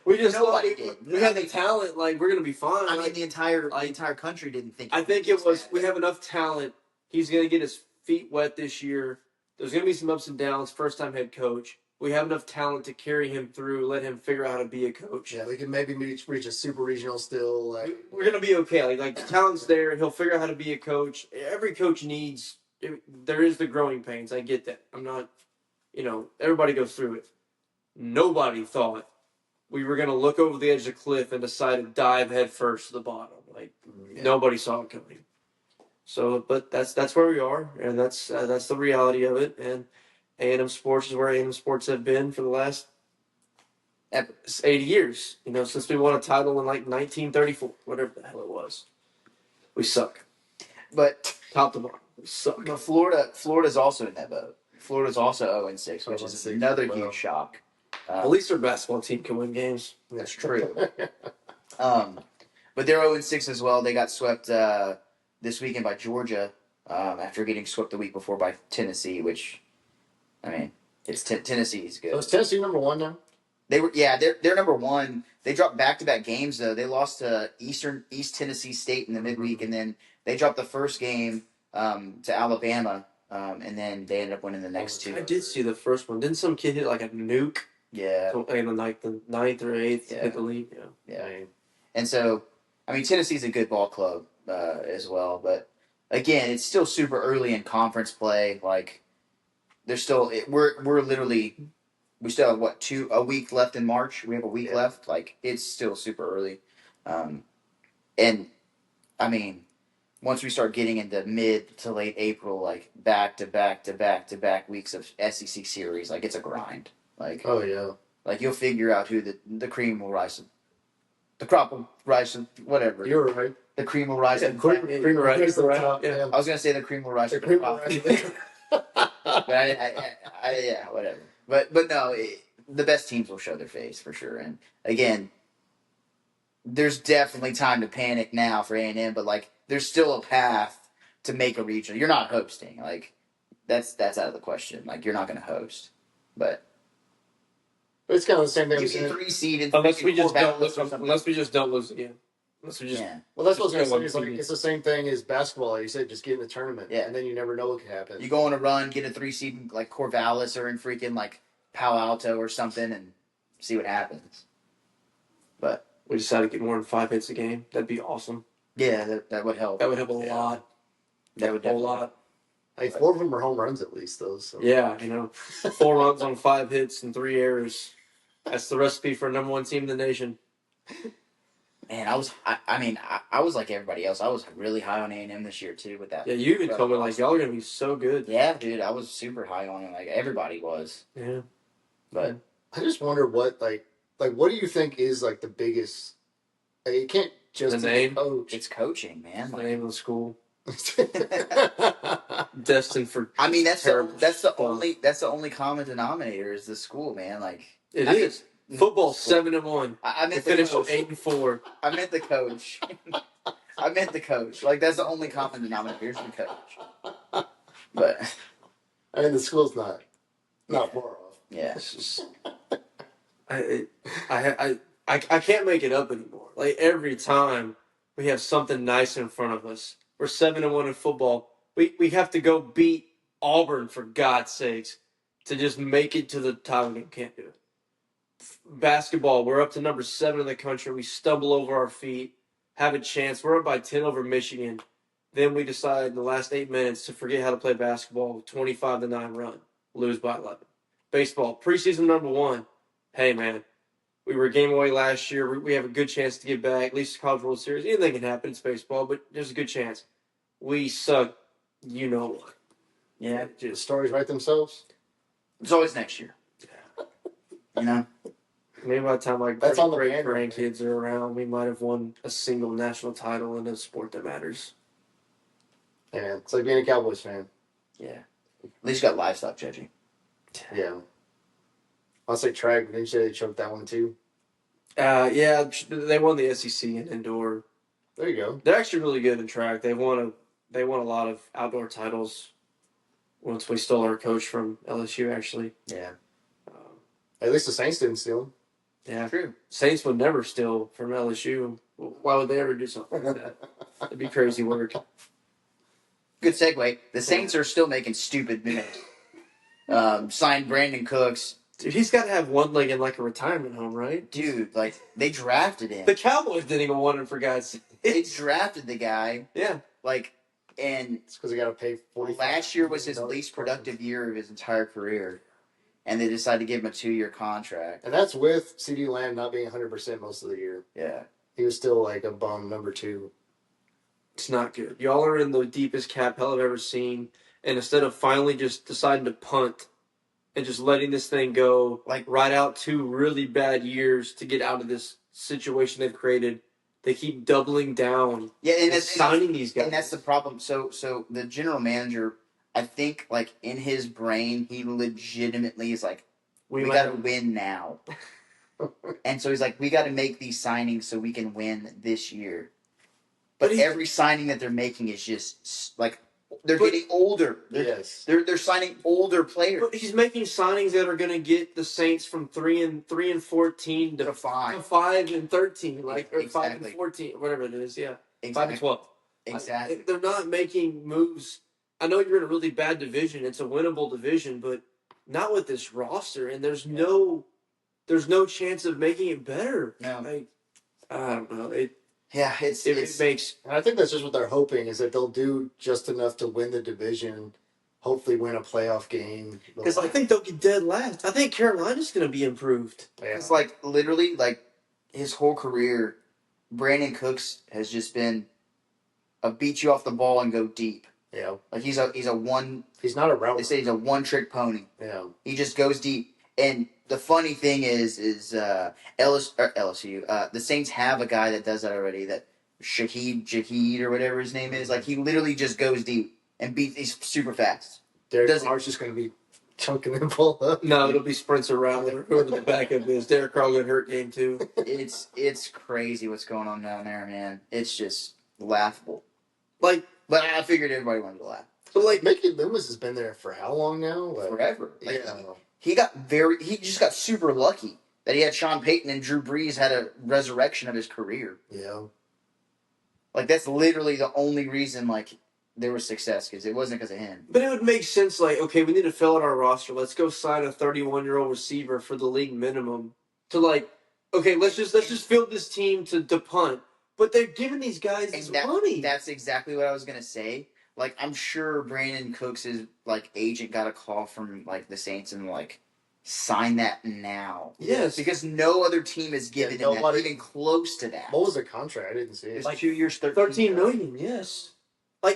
We just nobody did. We had the talent. We're going to be fine. I mean, the entire country didn't think. I think it was. We have enough talent. He's going to get his feet wet this year. There's going to be some ups and downs. First time head coach. We have enough talent to carry him through, let him figure out how to be a coach. Yeah, we can maybe reach a super regional still. We're going to be okay. The talent's there. He'll figure out how to be a coach. Every coach needs – there is the growing pains. I get that. I'm not – everybody goes through it. Nobody thought we were going to look over the edge of the cliff and decide to dive head first to the bottom. Nobody saw it coming. So, but that's where we are, and that's the reality of it, and – A&M Sports is where A&M Sports have been for the last 80 years. Since we won a title in 1934, whatever the hell it was. We suck. But top to bottom, we suck. But Florida's also in that boat. Florida's also 0-6, which is another huge shock. At least their basketball team can win games. That's true. But they're 0-6 as well. They got swept this weekend by Georgia. after getting swept the week before by Tennessee, which, I mean, it's Tennessee's good. So is Tennessee number 1 now? They're number 1. They dropped back-to-back games though. They lost to East Tennessee State in the midweek, and then they dropped the first game to Alabama, and then they ended up winning the next two. I did see the first one. Didn't some kid hit like a nuke? Yeah. In the ninth or eighth, hit the lead. Yeah. And so, I mean, Tennessee's a good ball club as well, but again, it's still super early in conference play. Like, there's still we're literally. We still have a week left in March. We have a week left. Like, it's still super early, and I mean, once we start getting into mid to late April, like back to back weeks of SEC series, like it's a grind. Like, oh yeah, like you'll figure out who the cream will rise, the crop will rise, whatever. You're right. The cream will rise. Cream will rise to the top. Yeah. I was gonna say the cream will rise. The cream will rise. But yeah, whatever. But no, the best teams will show their face for sure. And again, there's definitely time to panic now for A&M, but like there's still a path to make a regional. You're not hosting, like that's out of the question. Like you're not going to host, but it's kind of the same thing. You get 3 seed unless we just don't lose. Unless we just don't lose again. Unless we just Well, that's what I was going to say. Like, it's the same thing as basketball. Like you said, just get in the tournament, and then you never know what could happen. You go on a run, get a 3 seed like Corvallis or in freaking like Palo Alto or something, and see what happens. But we decided to get more than 5 hits a game. That'd be awesome. Yeah, that would help. That would help a lot. That would help a lot. Like 4 of them are home runs at least, though. So. Yeah, 4 runs on 5 hits and 3 errors. That's the recipe for a number 1 team in the nation. Man, I was like everybody else. I was really high on A&M this year too with that. Yeah, you even told me like y'all are gonna be so good. Yeah, dude, I was super high on it. Like everybody was. Yeah, but I just wonder what like what do you think is like the biggest? Like, it can't just the name. Coach. It's coaching, man. The name of the school. Destined for. I mean, that's the only common denominator is the school, man. Like it is. Football 7-1. I meant finished 8-4. I meant the coach. I meant the coach. Like that's the only common denominator. Here's the coach. But I mean, the school's not far off. Yeah. It's just, I can't make it up anymore. Like every time we have something nice in front of us, we're 7-1 in football. We have to go beat Auburn for God's sakes to just make it to the title game. Can't do it. Basketball, we're up to number 7 in the country. We stumble over our feet, have a chance. We're up by 10 over Michigan. Then we decide in the last 8 minutes to forget how to play basketball. 25-9 run, lose by 11. Baseball, preseason number 1. Hey man, we were a game away last year. We have a good chance to get back. At least the College World Series. Anything can happen. It's baseball, but there's a good chance. We suck. You know what? Yeah, the stories write themselves. It's always next year. Maybe by the time my That's on the great grandkids are around, we might have won a single national title in a sport that matters. Yeah, it's like being a Cowboys fan. Yeah. At least you got livestock judging. Yeah. I'll say track, but didn't you say they choked that one too? Yeah, they won the SEC in indoor. There you go. They're actually really good in track. They won a lot of outdoor titles once we stole our coach from LSU, actually. Yeah. At least the Saints didn't steal him. Yeah. True. Saints would never steal from LSU. Why would they ever do something like that? It'd be crazy work. Good segue. The Saints are still making stupid moves. Signed Brandon Cooks. Dude, he's got to have one leg in like a retirement home, right? Dude, like, they drafted him. The Cowboys didn't even want him, for God's sake. They drafted the guy. Yeah. Like, and it's because they got to pay $40. Last year was his least productive year of his entire career, and they decided to give him a 2-year contract. And that's with CD Lamb not being 100% most of the year. Yeah. He was still like a bum number 2. It's not good. Y'all are in the deepest cap hell I've ever seen, and instead of finally just deciding to punt and just letting this thing go, like right out 2 really bad years to get out of this situation they've created, they keep doubling down. Yeah, and signing these guys. And that's the problem. So the general manager, I think, like in his brain, he legitimately is like, we got to win now. And so he's like, we got to make these signings so we can win this year. But every signing that they're making is just like They're getting older. They're signing older players. But he's making signings that are going to get the Saints from 3-14 to 5-13, like or 5-14, whatever it is. Yeah, Exactly. 5-12. Exactly. They're not making moves. I know you're in a really bad division. It's a winnable division, but not with this roster. And there's no chance of making it better. No. Like, I don't know. It makes. And I think that's just what they're hoping is that they'll do just enough to win the division, hopefully win a playoff game. Because I think they'll get dead last. I think Carolina's going to be improved. It's like literally like his whole career, Brandon Cooks has just been a beat you off the ball and go deep. Yeah. Like he's a one. He's not a route. They say he's a one-trick pony. Yeah. He just goes deep. And the funny thing is LSU. The Saints have a guy that does that already. That Shaheed or whatever his name is. Like he literally just goes deep and he's super fast. Derek Carr's just going to be chunking the ball up. No, it'll be sprints around whoever the backup is. Derek Carr got hurt game 2. It's crazy what's going on down there, man. It's just laughable. But I figured everybody wanted to laugh. But Mickey Loomis has been there for how long now? Forever. Yeah. He just got super lucky that he had Sean Payton and Drew Brees had a resurrection of his career. Yeah. That's literally the only reason there was success because it wasn't because of him. But it would make sense. Okay, we need to fill out our roster. Let's go sign a 31-year-old receiver for the league minimum. Okay, let's just field this team to punt. But they're giving these guys this money. That's exactly what I was gonna say. I'm sure Brandon Cooks' agent got a call from the Saints and sign that now. Yes, because no other team has given him that, even close to that. What was the contract? I didn't see it. It's 2 years, $13 million. Yes.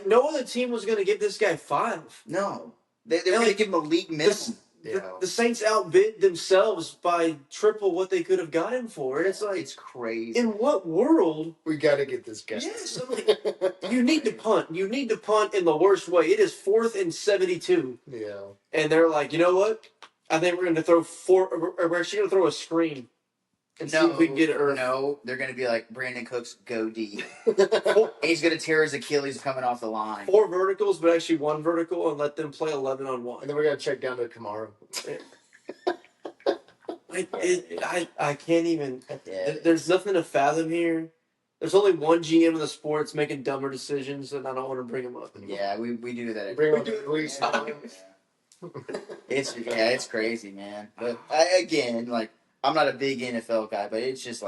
No other team was going to give this guy 5. No, they were going to give him a league minimum. The Saints outbid themselves by triple what they could have got him for. It's crazy. In what world? We got to get this guy. Yes, you need to punt. You need to punt in the worst way. It is 4th and 72. Yeah. And they're like, you know what? I think we're going to throw we're actually going to throw a screen. And see if we can get it early. No, they're going to be like, Brandon Cooks, go deep. He's going to tear his Achilles coming off the line. 4 verticals, but actually 1 vertical, and let them play 11-on-1. And then we're going to check down to Kamara. I can't even. There's nothing to fathom here. There's only one GM in the sports making dumber decisions, and I don't want to bring him up anymore. Yeah, we do that. It's crazy, man. But I'm not a big NFL guy, but it's just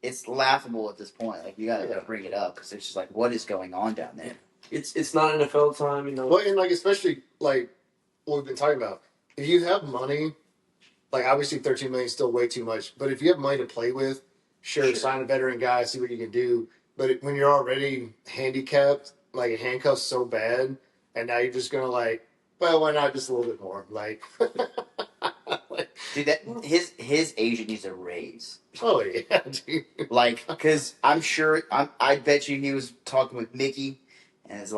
it's laughable at this point. You gotta bring it up because it's just what is going on down there? It's not NFL time, you know. Well, and especially what we've been talking about. If you have money, obviously $13 million is still way too much. But if you have money to play with, sure. Sign a veteran guy, see what you can do. But when you're already handicapped, handcuffed so bad, and now you're just gonna well, why not just a little bit more? Dude, his agent needs a raise. Oh yeah, dude. Because I'm sure I bet you he was talking with Mickey, and it's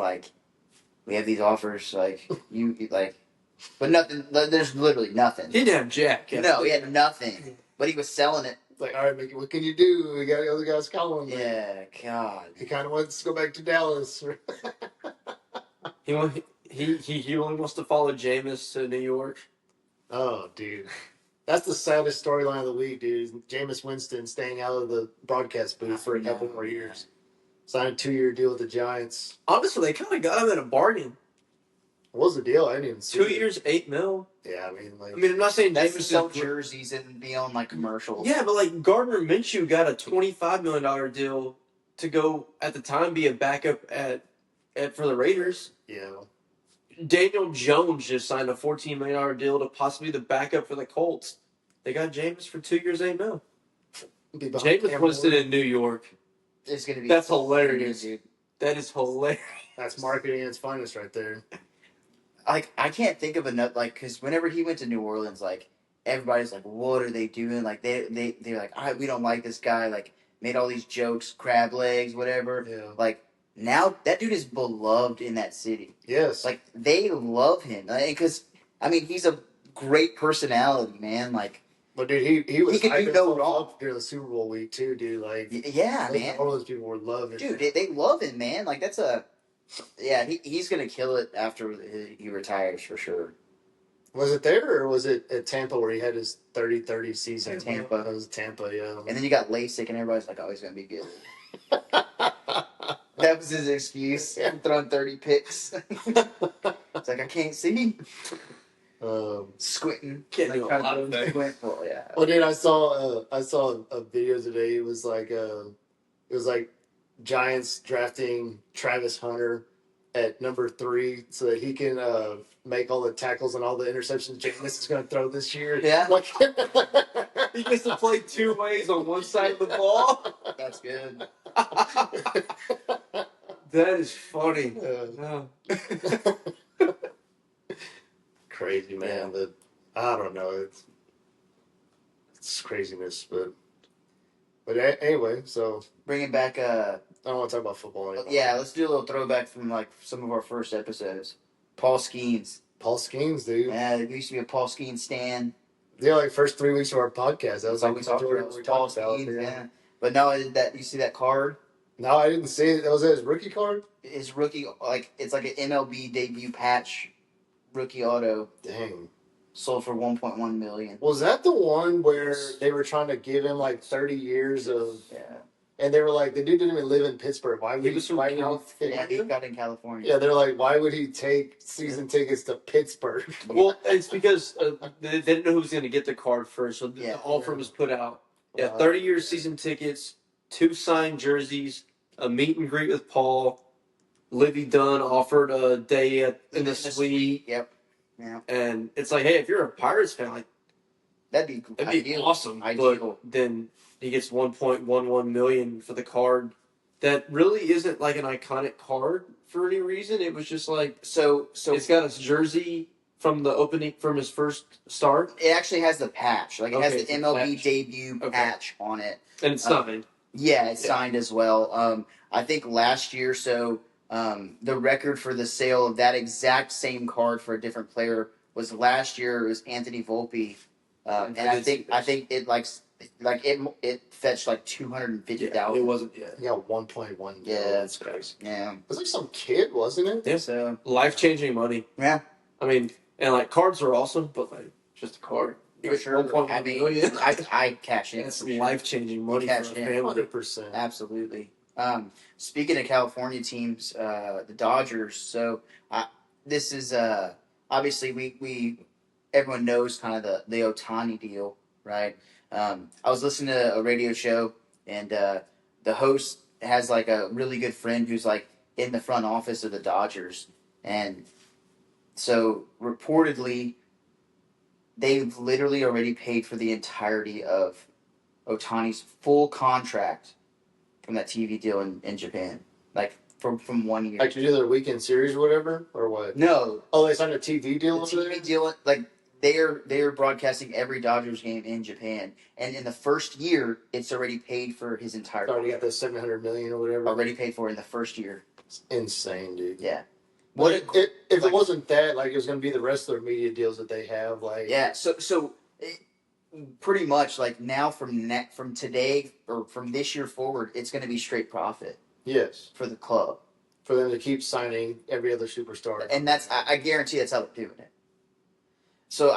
we have these offers, but nothing. There's literally nothing. He didn't have jack. No, he had nothing, but he was selling it. All right, Mickey, what can you do? We got the other guys calling. Yeah, God. He kind of wants to go back to Dallas. He only wants to follow Jameis to New York. Oh, dude. That's the saddest storyline of the week, dude. Jameis Winston staying out of the broadcast booth for a couple more years. Signed a 2-year deal with the Giants. Honestly, they kind of got him at a bargain. What was the deal? I didn't even see 2 years, $8 million. Yeah, I'm not saying Jameis sell is jerseys and be on commercials. Yeah, but Gardner Minshew got a $25 million deal to go at the time be a backup for the Raiders. Yeah. Daniel Jones just signed a $14 million deal to possibly be the backup for the Colts. They got Jameis for 2 years, $8 million. Jameis Winston in New York. It's gonna be. That's hilarious, dude. That is hilarious. That's marketing at its finest, right there. I can't think of enough because whenever he went to New Orleans, everybody's what are they doing? They're we don't like this guy. Made all these jokes, crab legs, whatever. Yeah. Now that dude is beloved in that city. Yes. They love him because he's a great personality, man. But dude, he was he could do no wrong during the Super Bowl week too, dude. Yeah, man. All those people were loving. Dude, they love him, man. That's a Yeah, he's gonna kill it after he retires for sure. Was it there or was it at Tampa where he had his 30-30 season? Tampa. It was Tampa, yeah. And then you got LASIK, and everybody's like, "Oh, he's gonna be good." That was his excuse. I'm throwing 30 picks. It's like I can't see. Squinting. Can't do a lot of things. Well, yeah. Well, dude, I saw a video today. It was like Giants drafting Travis Hunter at number 3 so that he can make all the tackles and all the interceptions Jameis is going to throw this year. Yeah. Like, He gets to play 2 ways on one side of the ball. That's good. That is funny. Crazy, man. Yeah. I don't know. It's craziness, but anyway. So Bringing back I don't want to talk about football anymore. yeah, let's do a little throwback from like some of our first episodes. Paul Skeens. Paul Skeens, dude. Yeah, there used to be a Paul Skeens stand. Yeah, like first 3 weeks of our podcast. That was like we talked about Paul Skeens, yeah. But no, you see that card? No, I didn't see it. That was his rookie card? His rookie, it's like an MLB debut patch rookie auto. Dang. Sold for $1.1 million. Was that the one where they were trying to give him like 30 years of... Yeah. And they were like, the dude didn't even live in Pittsburgh. Why would he was from California? Yeah, he got in California. Yeah, they're like, why would he take season tickets to Pittsburgh? Well, it's because they didn't know who was going to get the card first, so the Yeah. offer was put out. Yeah, Wow. 30-year season tickets, 2 signed jerseys, a meet and greet with Paul. Livy Dunn offered a day in the suite. Yep. Yeah. And it's like, hey, if you're a Pirates fan, like That'd be ideal. awesome. Ideal. But then he gets $1.11 million for the card. That really isn't like an iconic card for any reason. It was just like So it's got his jersey from the opening from his first start, it actually has the patch. Like it has Okay, the it's a MLB patch. debut Okay. patch on it. and it's signed. Yeah, it's signed as well. I think last year, the record for the sale of that exact same card for a different player was last year. It was Anthony Volpe, and I think it fetched like $250,000. It wasn't. Yeah, He got 1.1. Yeah, that's crazy. Yeah. It was like some kid, wasn't it? Yeah. So life-changing money. yeah, I mean, and like cards are awesome, but like just a card. You for get sure. 1.1 I mean, million. I cash in. That's for sure. life-changing money for a Cash in. family. 100%. Absolutely. Speaking of California teams, the Dodgers. So this is obviously we everyone knows kind of the Ohtani deal, right? I was listening to a radio show, and the host has like a really good friend who's like in the front office of the Dodgers, and so reportedly they've literally already paid for the entirety of Ohtani's full contract from that TV deal in Japan, like from 1 year. Like to do their weekend series or whatever, or what? No, Oh, they signed a TV deal the over there? TV deal, like they are broadcasting every Dodgers game in Japan, and in the first year, it's already paid for his entire. Already got the $700 million or whatever. Already paid for in the first year. It's insane, dude. Yeah. What if like- it wasn't that, like it was going to be the rest of their media deals that they have, like Yeah. So pretty much like now from today or from this year forward, it's going to be straight profit yes, for the club, for them to keep signing every other superstar. and that's I guarantee that's how they're doing it. So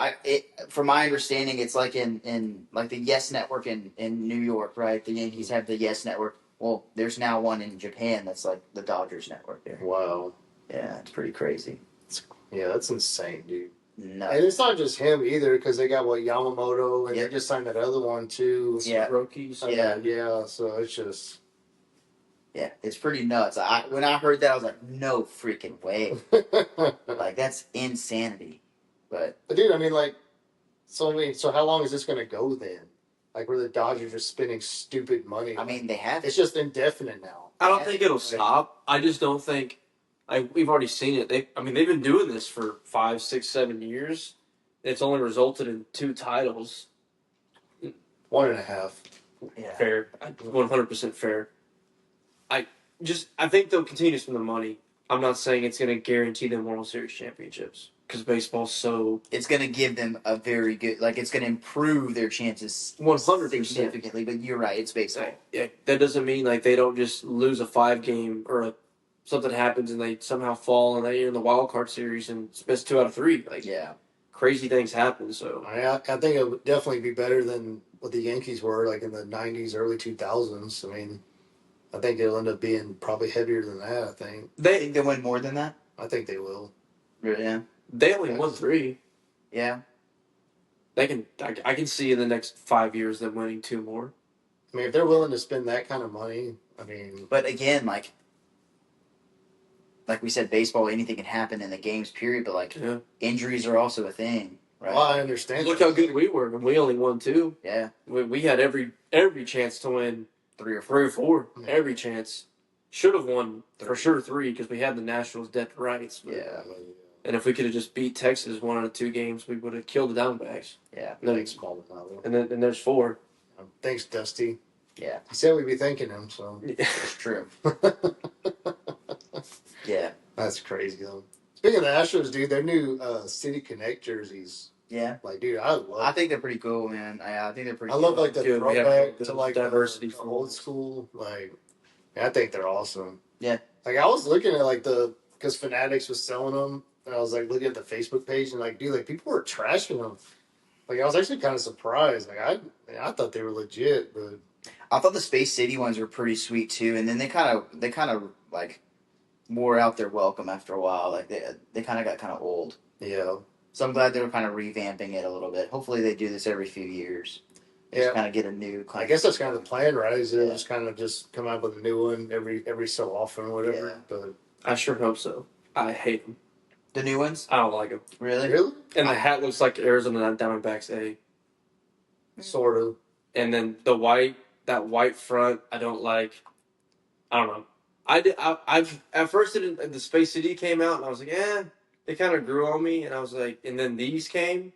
from my understanding, it's like in like the Yes Network in New York, right? The Yankees have the Yes Network. Well, there's now one in Japan that's like the Dodgers Network there. Wow. Yeah, it's pretty crazy. Yeah, that's insane, dude. No. And it's not just him either, because they got Yamamoto, and Yep. they just signed that other one too. Yeah. Rookies. Yeah. So it's just, Yeah, it's pretty nuts. When I heard that, I was like, no freaking way. but Like that's insanity. But dude, I mean, like, so how long is this going to go then? Like, where the Dodgers are spending stupid money? I mean, they have it's just indefinite now. I don't think it'll stop. I just don't think. We've already seen it. They've been doing this for 5, 6, 7 years. It's only resulted in 2 titles. 1.5. Yeah. Fair, 100% fair. I think they'll continue to spend the money. I'm not saying it's going to guarantee them World Series championships because baseball's so. It's going to give them a very good, like it's going to improve their chances 100%. significantly. But you're right, it's baseball. Yeah, that doesn't mean like they don't just lose a 5-game or a something happens and they somehow fall and they're in the wild card series and it's best 2 out of 3. Like, Yeah. crazy things happen. So I think it would definitely be better than what the Yankees were like in the '90s, early 2000s. I mean, I think it'll end up being probably heavier than that. I think. I think they win more than that. I think they will. Really? Yeah. they only won 3. Yeah. They can. I can see in the next 5 years them winning 2 more. I mean, if they're willing to spend that kind of money, I mean, But again, like we said, baseball, anything can happen in the games. Period. But like Yeah. injuries are also a thing, right? well, I understand. Look that. how good we were, and we only won 2. Yeah. We had every chance to win 3 or 4. 3 or 4. Yeah. Every chance. Should have won for sure 3 because we had the Nationals dead to rights. But, Yeah. And if we could have just beat Texas 1 out of 2 games, we would have killed the Diamondbacks. Yeah. And then, Thanks, Paul. and there's 4. Thanks, Dusty. Yeah. He said we'd be thanking him, so It's true. Yeah. that's crazy though. Speaking of the Astros, dude, their new City Connect jerseys, Yeah. like, dude, I love. I think they're pretty cool, man. I think they're pretty. I love cool. like the Good, we have throwback the to like diversity the for old us. school. Like, I think they're awesome. Yeah. Like I was looking at like because Fanatics was selling them, and I was like looking at the Facebook page and like, dude, like people were trashing them. Like I was actually kind of surprised. Like I thought they were legit, but I thought the Space City ones were pretty sweet too, and then they kind of like wore out their welcome after a while. Like they kind of got kind of old. yeah, So I'm glad they were kind of revamping it a little bit. Hopefully they do this every few years. yeah. Just kind of get a new. I guess that's kind of the plan, right? Is Yeah. just kind of just come out with a new one every so often, or whatever. Yeah. But I sure hope so. I hate them. The new ones, I don't like them. really? really, And the hat looks like Arizona Diamondbacks A. sort of. And then that white front, I don't like. I don't know. I've at first the Space City came out and I was like, they kind of grew on me, and I was like, and then these came.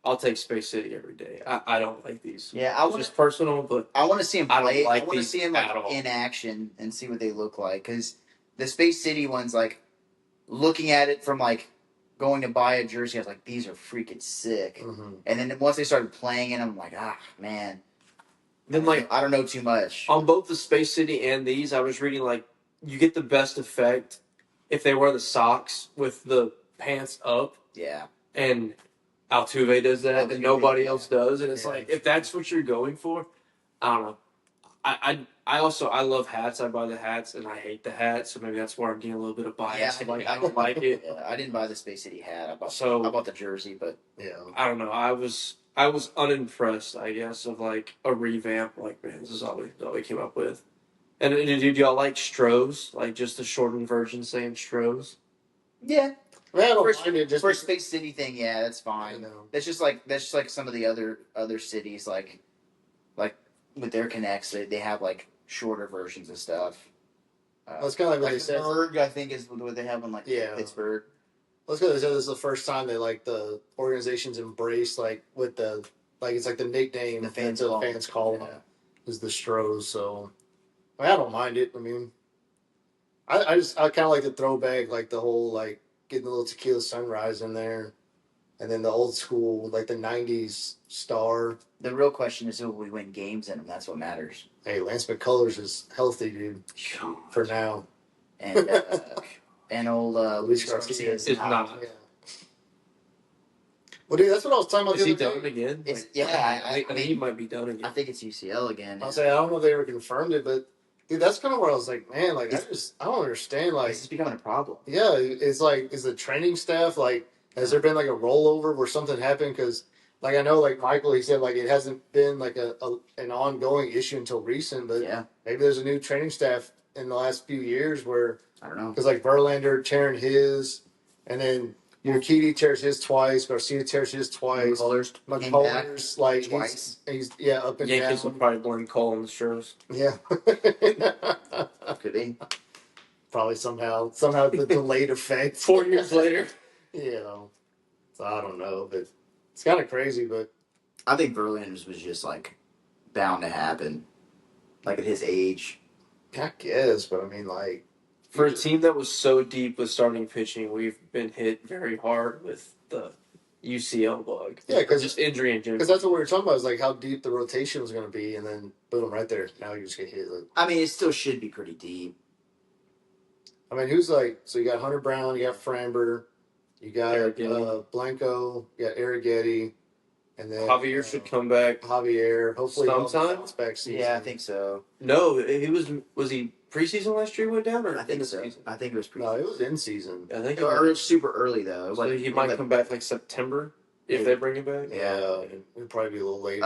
I'll take Space City every day. I don't like these. Yeah, I It's want just personal, but I want to see them I don't play. like I want to these see them at all. in action and see what they look like. Because the Space City ones, like looking at it from like going to buy a jersey, I was like, these are freaking sick. Mm-hmm. And then once they started playing it, I'm like, man. then like I don't know too much. on both the Space City and these, I was reading like you get the best effect if they wear the socks with the pants up, Yeah. and Altuve does that, Altuve, and nobody yeah. else does, and it's Yeah. like if that's what you're going for, I don't know. I also I love hats. I buy the hats, and I hate the hats, so maybe that's where I'm getting a little bit of bias. Yeah, Like I don't like it. Yeah, I didn't buy the Space City hat. I So bought the jersey, but Yeah. I don't know. I was unimpressed, I guess, of like a revamp. Like, man, this is all we came up with. And did y'all like Strohs? Like just the shortened version saying Strohs? yeah. I mean, I don't First, mind it just first Space City thing, yeah, that's fine. You know. That's just like some of the other cities, like with their connects, they have like shorter versions of stuff. That's kind of like what they said. Pittsburgh, I think, is what they have on like Yeah. Pittsburgh. Let's go. They said this is the first time they like the organizations embrace like with the like it's like the nickname The fans that call the them. fans call them Yeah. is the Stros. So I don't mind it. I mean, I kind of like the throwback, like the whole like getting the little tequila sunrise in there, and then the old school like the '90s star. The real question is, will we win games in them? That's what matters. Hey, Lance McCullers is healthy, dude, for now. And old Luis Luis Garcia Garcia is not. Yeah. Well, dude, that's what I was talking about. Is the he other done day. again? It's, Like, yeah, I think he might be done I again. think it's UCL again. I'll say I don't know if they ever confirmed it, but dude, that's kind of where I was like, man, like I don't understand. Like, This is becoming a problem. yeah, it's like, is the training staff like, has there been like a rollover where something happened? Because like I know, like Michael, he said like it hasn't been like an ongoing issue until recent, but Yeah, maybe there's a new training staff in the last few years where I don't know. because like Verlander tearing his, and then Urquidy tears his twice, Garcia tears his twice. Colors came back. McCullers like twice. he's yeah up and Yankees will down. probably blame Cole and the Stros. Yeah. Could be. Probably somehow the delayed effect. 4 years later. You know. So I don't know, but it's kind of crazy, but I think Verlander's was just like bound to happen, like at his age. I guess, but I mean like For a team that was so deep with starting pitching, we've been hit very hard with the UCL bug. Yeah, 'cause- just injury in because general. that's what we were talking about is like how deep the rotation was going to be, and then boom, right there. Now you just get hit. Like, I mean, it still should be pretty deep. I mean, who's like, so you got Hunter Brown, you got Framber, you got Arrighetti. Blanco, you got Arrighetti, and then Javier should come back Javier. Hopefully, he'll sometime. bounce back season. Yeah, I think so. No, he was he preseason last year? He went down, or I think the so. season? I think it was No, it was in season. I think Or it was super early though. It so wasn't- he might but- come back like September if they bring him back. Yeah, it'll probably be a little later.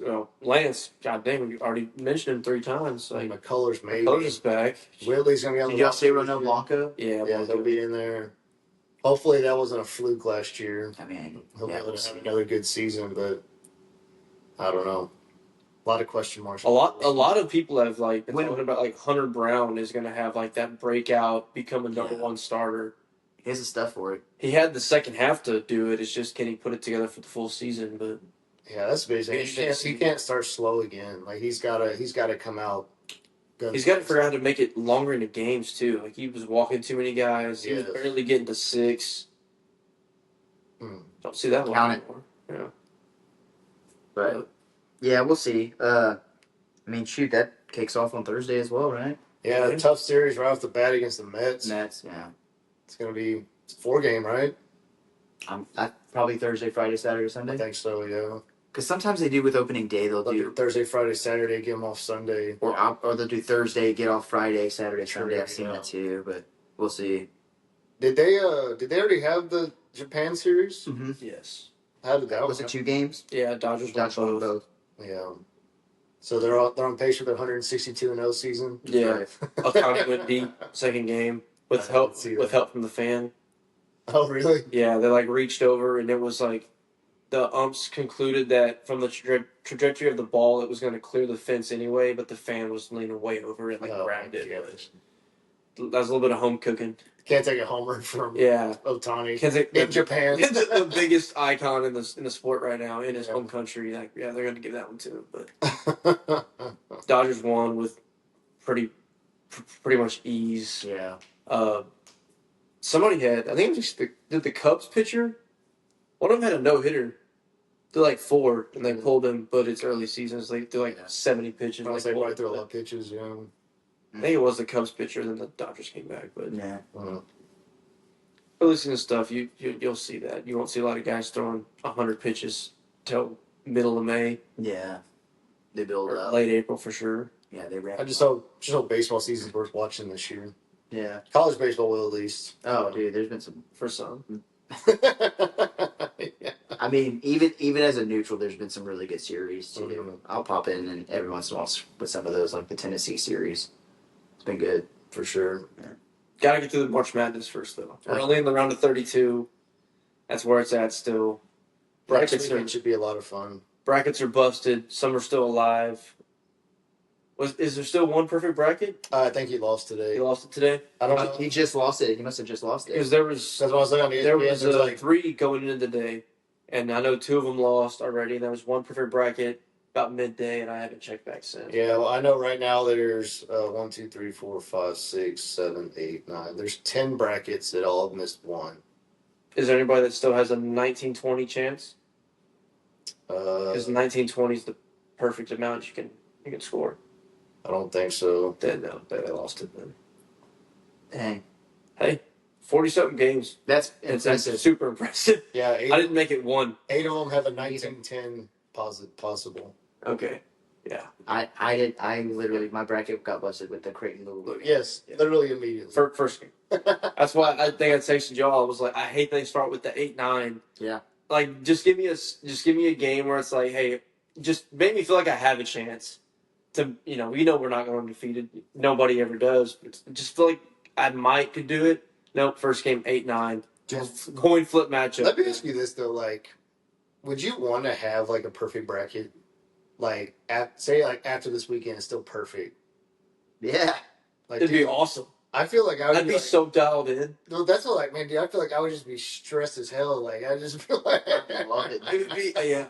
Or Lance, god damn, you already mentioned him 3 times. Like McCullers maybe. McCullers is back. Whitley's gonna be on Did the y'all roster say this Ronel year. Blanco? Yeah, Yeah, he'll be in there. Hopefully, that wasn't a fluke last year. I mean, He'll yeah, be we'll able to see. have another good season, but I don't know. A lot of question marks. A lot of people have like been When- talking about like Hunter Brown is going to have like that breakout, become a number Yeah. 1 starter. He has the stuff for it. He had the second half to do it. It's just can he put it together for the full season? But Yeah, that's basically. Interesting. He can't start slow again. Like he's gotta come out. he's got to figure out how to make it longer into games too. Like he was walking too many guys. He was Yes. barely getting to 6. Don't see that one Count it. anymore. Yeah. But yeah, we'll see. I mean, shoot, that kicks off on Thursday as well, right? Yeah, a tough series right off the bat against the Mets. Nets, yeah. It's gonna be it's a 4-game, right? Probably Thursday, Friday, Saturday, I Sunday. think so. Yeah. Because sometimes they do with opening day, they'll They'll do do Thursday, Friday, Saturday. Get them off Sunday. or they'll do Thursday, get off Friday, Saturday, Sure, Sunday. I've seen yeah. that too, but we'll see. Did they already have the Japan series? Mm-hmm. Yes. How did that Was one it 2 games? Yeah. Dodgers won Dodgers won both. both. Yeah. So they're on pace for their 162-0 season. Yeah. Right. Akani went deep second game with I help didn't see with that. help from the fan. Oh, really? Yeah, they like reached over and it was like the umps concluded that from the trajectory of the ball it was going to clear the fence anyway, but the fan was leaning way over it, like Oh, grabbed it. yeah. That was a little bit of home cooking. Can't take a homer from Yeah, Otani because in Japan. the biggest icon in the sport right now in his home country. Like, yeah, they're going to give that one to him. But Dodgers won with pretty much ease. Yeah. Somebody had, I think it was did the Cubs pitcher? One of them had a no hitter. They're like 4, and they pulled him, but it's early season. So they do like 70 pitches. I Like, say pulled probably threw a him. lot of pitches. Yeah. I think it was the Cubs pitcher, and then the Dodgers came back. But Yeah. early season stuff, you'll see that. You won't see a lot of guys throwing 100 pitches till middle of May Yeah. They build or up. late April for sure. Yeah, they wrap. I just hope baseball season's worth watching this year. Yeah. College baseball will at least. Oh, dude, there's been some. For some, Yeah. I mean, even as a neutral, there's been some really good series too. Mhm. I'll pop in and every once in a while with some of those, like the Tennessee series. It's been good. For sure. gotta get through the March Madness first, though. We're only in the round of 32. That's where it's at still. Next Brackets weekend should be a lot of fun. are busted. Some are still alive. Is there still one perfect bracket? I think he lost today. He lost it today. I don't know. He just lost it. He must have just lost it. Because there was That's what I was looking on the there ESPN, was there's like 3 going into the day, and I know 2 of them lost already. And there was one perfect bracket about midday, and I haven't checked back since. yeah. Well, I know right now there's 1, 2, 3, 4, 5, 6, 7, 8, 9. There's 10 brackets that all have missed one. Is there anybody that still has a 19-20 chance? Because 19-20 is the perfect amount you can score. I don't think so. Then no, they lost it then. Dang, Hey, 40-something games. that's It's impressive. super impressive. Yeah, I didn't make it 1. 8 of them have a 19-10 possible. Okay. Yeah. I literally my bracket got busted with the Creighton Louisville. Yes, literally immediately. First game. That's why I think I texted y'all. I was like, I hate they start with the 8-9. Yeah. Like, just give me a game where it's like, hey, just make me feel like I have a chance to, we know we're not going undefeated. Nobody ever does. But just feel like I could do it. Nope. First game 8-9. Just coin flip matchup. Let me ask you this though: like, would you want to have like a perfect bracket? Like, after this weekend is still perfect. Yeah. Like, It'd be dude, awesome. I feel like I would I'd be like, so dialed in. No, that's what, like, man, dude. I feel like I would just be stressed as hell. Like, I just feel like I love it. It would be, yeah.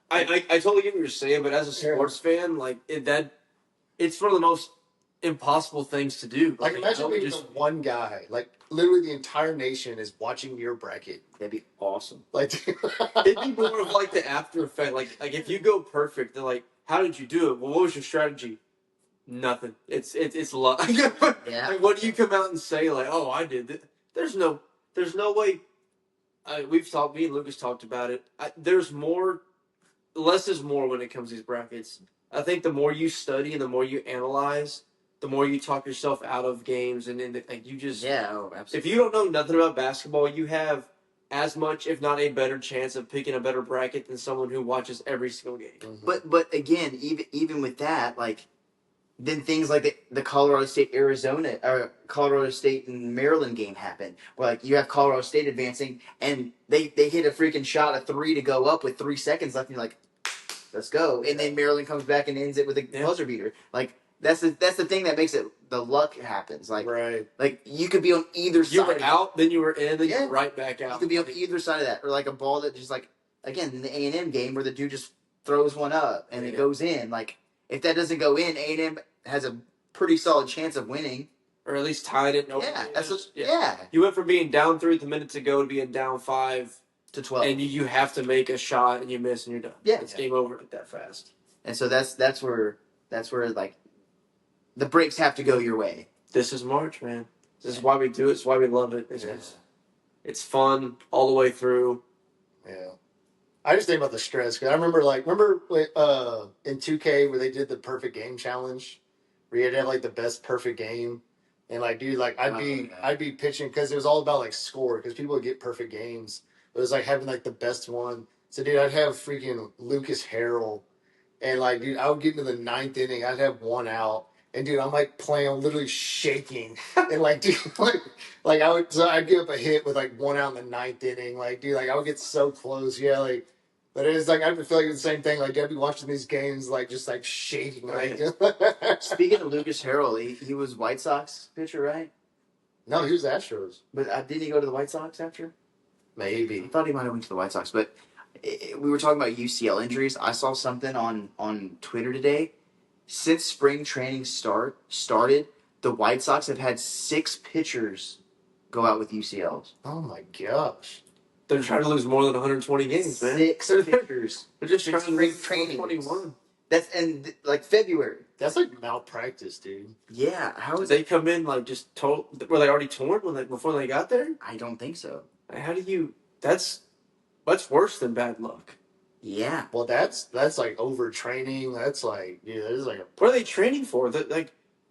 I totally get what you're saying, but as a sports fan, like it's one of the most impossible things to do. Like, I imagine would being the one guy. Like, literally, the entire nation is watching your bracket. That'd be awesome. Like, it'd be more of like the after effect. Like if you go perfect, they're like, how did you do it? Well, what was your strategy? Nothing. It's luck. Yeah. Like, what do you come out and say? Like, oh, I did that. There's no way. Me and Lucas talked about it. There's more. Less is more when it comes to these brackets. I think the more you study and the more you analyze, the more you talk yourself out of games, and then like you just absolutely. If you don't know nothing about basketball, you have as much, if not a better chance of picking a better bracket than someone who watches every single game. Mm-hmm. But again, even with that, like then things like the Colorado State Arizona or Colorado State and Maryland game happen, where like you have Colorado State advancing and they hit a freaking shot of 3 to go up with 3 seconds left, and you're like, let's go, and then Maryland comes back and ends it with a buzzer beater. Like that's the thing that makes it the luck happens. Like like you could be on either side. You were out, then you were in, then you were right back out. You could be on either side of that, or like a ball that just like again in the A&M game where the dude just throws one up and it goes in. Like if that doesn't go in, A&M has a pretty solid chance of winning, or at least tied it. You went from being down 3 with a minute to go to being down 5 to 12, and you have to make a shot and you miss and you're done. It's game over that fast. And so that's where like the breaks have to go your way. This is March, man. This is why we do it. It's why we love it. It's fun all the way through. Yeah. I just think about the stress because I remember in 2K where they did the perfect game challenge, where you had to have like the best perfect game, and like dude, like I'd be pitching because it was all about like score because people would get perfect games. It was like having like the best one. So dude, I'd have freaking Lucas Harrell, and like dude, I would get into the 9th inning, I'd have 1 out, and dude, I'm like playing, I'm literally shaking, and like dude, like I'd give up a hit with like 1 out in the 9th inning, like dude, like I would get so close, like. But it was like I feel like the same thing. Like I'd be watching these games, like just like shaking. Like. Speaking of Lucas Harrell, he was White Sox pitcher, right? No, he was Astros. But didn't he go to the White Sox after? Maybe. I thought he might have went to the White Sox. But we were talking about UCL injuries. I saw something on Twitter today. Since spring training started, the White Sox have had 6 pitchers go out with UCLs. Oh my gosh. They're trying to lose more than 120 games, man. 6 pitchers. They're just trying to lose training 21. That's like February. That's like malpractice, dude. Yeah, how Did they come in like just total? Were they already torn before they got there? I don't think so. How do you? That's worse than bad luck. Yeah. Well, that's like overtraining. That's like that is like What are they training for? The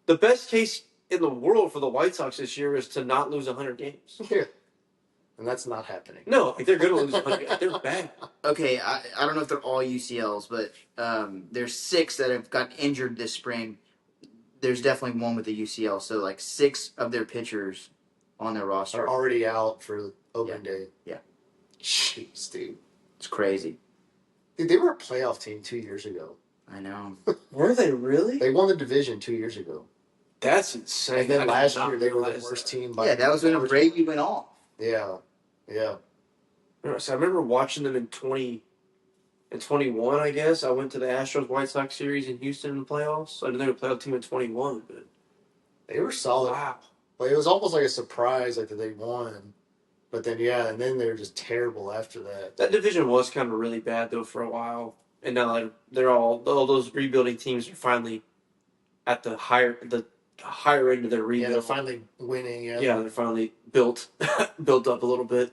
best case in the world for the White Sox this year is to not lose 100 games. Yeah. And that's not happening. No, like they're going to lose 100. They're bad. Okay, I don't know if they're all UCLs, but there's 6 that have got injured this spring. There's definitely one with the UCL. So like 6 of their pitchers on their roster are already out for open day. Yeah. Jeez, dude. It's crazy. Dude, they were a playoff team 2 years ago. I know. Were they really? They won the division 2 years ago. That's insane. And then last year they were the worst team. That was when Brady went off. Yeah. Yeah. So I remember watching them in 21, I guess. I went to the Astros White Sox series in Houston in the playoffs. I didn't know they were a playoff team in 21, but they were solid. Wow. Like it was almost like a surprise like that they won. But then and then they were just terrible after that. That division was kind of really bad though for a while. And now they're all those rebuilding teams are finally at the higher end of their rebuild. Yeah, they're finally winning. Yeah, they're finally built up a little bit.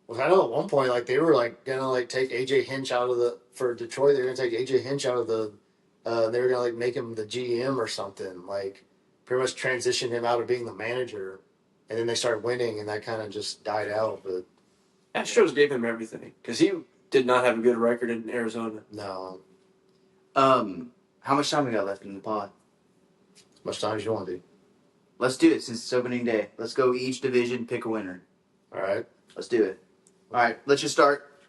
Well, I know at one point, like they were like gonna like take AJ Hinch out of for Detroit. They were gonna take AJ Hinch out of the. They were gonna like make him the GM or something. Like pretty much transition him out of being the manager, and then they started winning, and that kind of just died out. But Astros gave him everything because he did not have a good record in Arizona. No. How much time we got left in the pod? As much time as you want to do. Let's do it since it's opening day. Let's go each division, pick a winner. All right. Let's do it. All right, let's just start.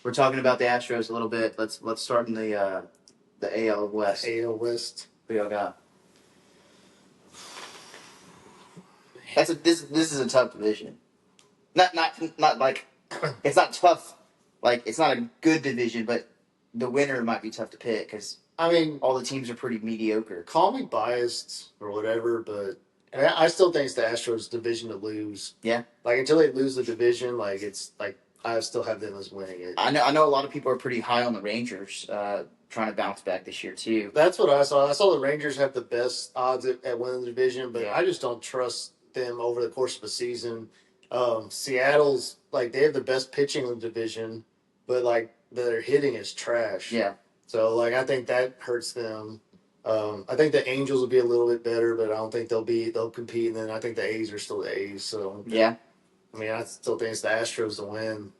We're talking about the Astros a little bit. Let's start in the AL West. AL West. What y'all got? This is a tough division. Not like it's not tough. Like it's not a good division, but the winner might be tough to pick because I mean all the teams are pretty mediocre. Call me biased or whatever, but I still think it's the Astros' division to lose. Yeah. Like until they lose the division, like it's like I still have them as winning it. I know a lot of people are pretty high on the Rangers. trying to bounce back this year too. That's what I saw. I saw the Rangers have the best odds at winning the division, but Yeah. I just don't trust them over the course of a season. Seattle's like they have the best pitching in the division, but like their hitting is trash. Yeah. So like I think that hurts them. I think the Angels will be a little bit better, but I don't think they'll compete. And then I think the A's are still the A's. So Yeah. I mean, I still think it's the Astros to win.